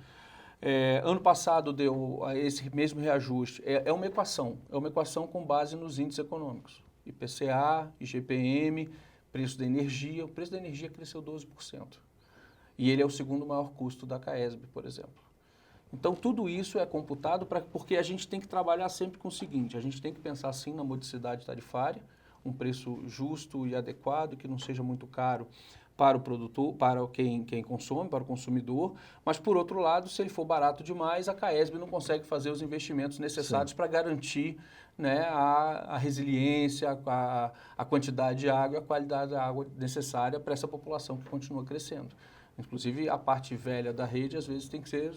Ano passado deu esse mesmo reajuste. É uma equação com base nos índices econômicos. IPCA, IGPM, preço da energia. O preço da energia cresceu 12%. E ele é o segundo maior custo da CAESB, por exemplo. Então, tudo isso é computado porque a gente tem que trabalhar sempre com o seguinte, a gente tem que pensar sim na modicidade tarifária, um preço justo e adequado, que não seja muito caro para o produtor, para quem consome, para o consumidor, mas, por outro lado, se ele for barato demais, a CAESB não consegue fazer os investimentos necessários para garantir, né, a resiliência, a quantidade de água e a qualidade da água necessária para essa população que continua crescendo. Inclusive, a parte velha da rede, às vezes, tem que ser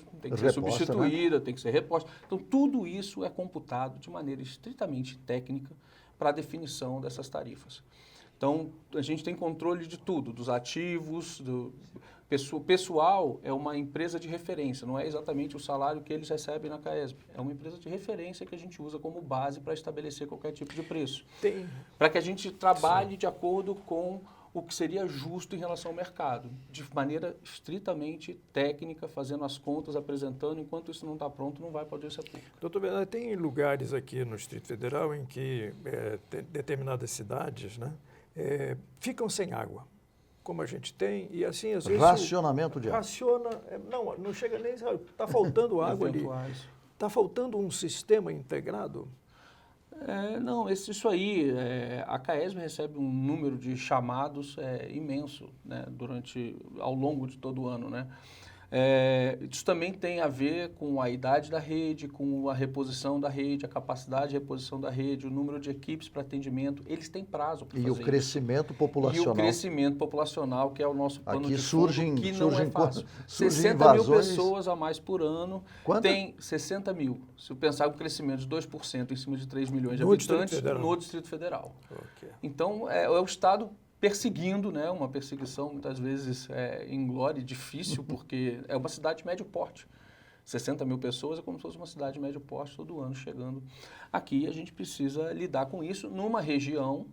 substituída, né? Tem que ser reposta. Então, tudo isso é computado de maneira estritamente técnica para a definição dessas tarifas. Então, a gente tem controle de tudo, dos ativos, o pessoal é uma empresa de referência, não é exatamente o salário que eles recebem na CAESB. É uma empresa de referência que a gente usa como base para estabelecer qualquer tipo de preço. Para que a gente trabalhe de acordo com o que seria justo em relação ao mercado, de maneira estritamente técnica, fazendo as contas, apresentando. Enquanto isso não está pronto, não vai para a audiência pública. Doutor Bernardo, tem lugares aqui no Distrito Federal em que determinadas cidades, né, ficam sem água, como a gente tem, e assim, às vezes... Racionamento de água. Não chega nem... Está faltando água ali. Está faltando um sistema integrado? Não, isso aí, a CAESB recebe um número de chamados imenso, né, ao longo de todo o ano, né? Isso também tem a ver com a idade da rede, com a reposição da rede, a capacidade de reposição da rede, o número de equipes para atendimento. Eles têm prazo para fazer isso. E o crescimento populacional. E o crescimento populacional, que é o nosso plano de fundo, que não é fácil. 60 mil pessoas a mais por ano. Quanto? Tem 60 mil. Se eu pensar com crescimento de 2% em cima de 3 milhões de no habitantes no Distrito Federal. Okay. Então, é o Estado perseguindo, né, uma perseguição muitas vezes inglória e difícil, porque é uma cidade de médio porte. 60 mil pessoas é como se fosse uma cidade de médio porte todo ano chegando aqui. A gente precisa lidar com isso numa região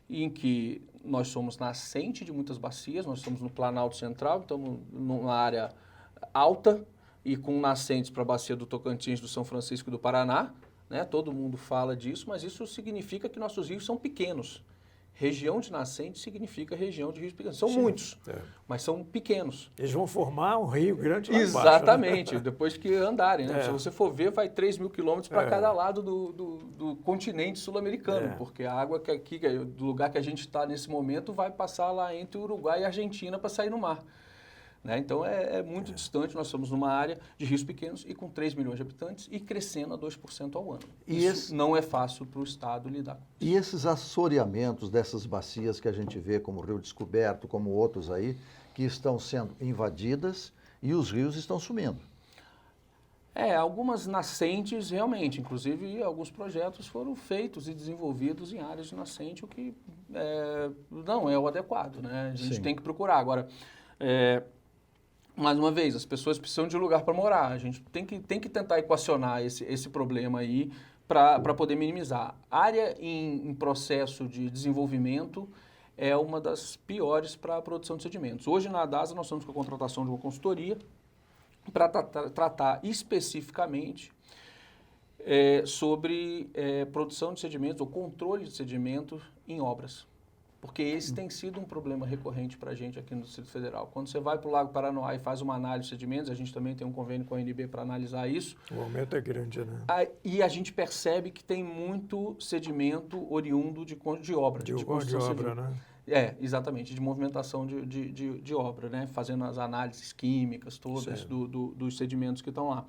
em que nós somos nascente de muitas bacias, nós estamos no Planalto Central, estamos numa área alta e com nascentes para a bacia do Tocantins, do São Francisco e do Paraná, né? Todo mundo fala disso, mas isso significa que nossos rios são pequenos. Região de nascente significa região de rios pequenos. São muitos, mas são pequenos. Eles vão formar um rio grande lá embaixo. Exatamente, né? Depois que andarem. Né? Se você for ver, vai 3 mil quilômetros para cada lado do continente sul-americano, porque a água do lugar que a gente está nesse momento vai passar lá entre o Uruguai e a Argentina para sair no mar. Né? Então, é muito distante. Nós estamos numa área de rios pequenos e com 3 milhões de habitantes e crescendo a 2% ao ano. Isso não é fácil para o Estado lidar com. E esses assoreamentos dessas bacias que a gente vê, como o Rio Descoberto, como outros aí, que estão sendo invadidas e os rios estão sumindo. Algumas nascentes realmente, inclusive alguns projetos foram feitos e desenvolvidos em áreas de nascente, o que não é o adequado, né? A gente tem que procurar. Agora, mais uma vez, as pessoas precisam de lugar para morar. A gente tem que tentar equacionar esse problema aí para poder minimizar. Área em processo de desenvolvimento é uma das piores para a produção de sedimentos. Hoje, na DASA, nós estamos com a contratação de uma consultoria para tratar especificamente sobre produção de sedimentos ou controle de sedimentos em obras. Porque esse tem sido um problema recorrente para a gente aqui no Distrito Federal. Quando você vai para o Lago Paranoá e faz uma análise de sedimentos, a gente também tem um convênio com a ANB para analisar isso. O aumento é grande, né? E a gente percebe que tem muito sedimento oriundo de obra. De construção obra, civil. né? Exatamente, de movimentação de obra, né? Fazendo as análises químicas todas dos sedimentos que estão lá.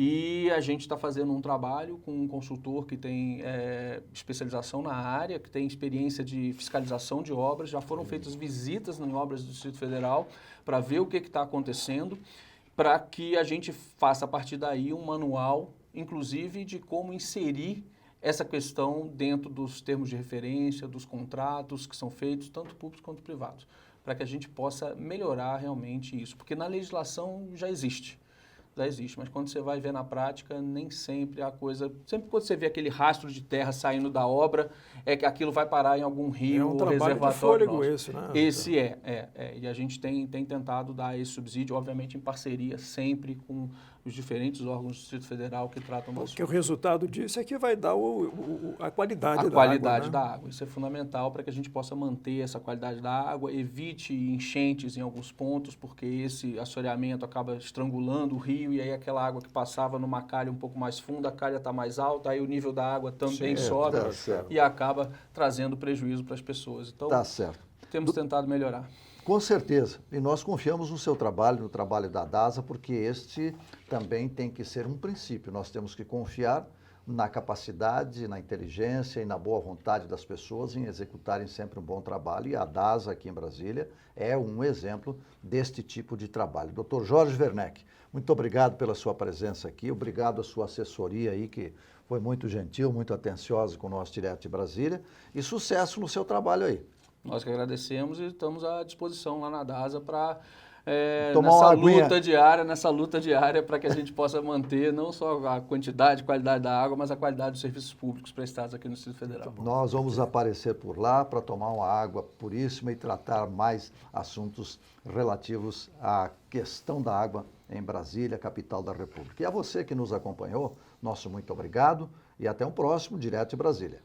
E a gente está fazendo um trabalho com um consultor que tem especialização na área, que tem experiência de fiscalização de obras. Já foram feitas visitas em obras do Distrito Federal para ver o que está acontecendo, para que a gente faça a partir daí um manual, inclusive de como inserir essa questão dentro dos termos de referência, dos contratos que são feitos, tanto públicos quanto privados, para que a gente possa melhorar realmente isso. Porque na legislação já existe, mas quando você vai ver na prática, nem sempre a coisa... Sempre quando você vê aquele rastro de terra saindo da obra, é que aquilo vai parar em algum rio ou reservatório. É um trabalho de fôlego nosso. esse, né? Esse E a gente tem tentado dar esse subsídio, obviamente em parceria sempre com os diferentes órgãos do Distrito Federal que tratam do assunto. Porque o resultado disso é que vai dar a qualidade da água. A qualidade né? da água. Isso é fundamental para que a gente possa manter essa qualidade da água, evite enchentes em alguns pontos, porque esse assoreamento acaba estrangulando o rio e aí aquela água que passava numa calha um pouco mais funda, a calha está mais alta, aí o nível da água também sobe e acaba trazendo prejuízo para as pessoas. Então, Tá certo. temos tentado melhorar. Com certeza. E nós confiamos no seu trabalho, no trabalho da DASA, porque este também tem que ser um princípio. Nós temos que confiar na capacidade, na inteligência e na boa vontade das pessoas em executarem sempre um bom trabalho. E a DASA aqui em Brasília é um exemplo deste tipo de trabalho. Dr. Jorge Werneck, muito obrigado pela sua presença aqui, obrigado à sua assessoria aí, que foi muito gentil, muito atenciosa com o nosso Direto de Brasília, e sucesso no seu trabalho aí. Nós que agradecemos e estamos à disposição lá na DASA para nessa luta diária para que a gente possa manter não só a quantidade e qualidade da água, mas a qualidade dos serviços públicos prestados aqui no Distrito Federal. Nós vamos aparecer por lá para tomar uma água puríssima e tratar mais assuntos relativos à questão da água em Brasília, capital da República. E a você que nos acompanhou, nosso muito obrigado e até um próximo Direto de Brasília.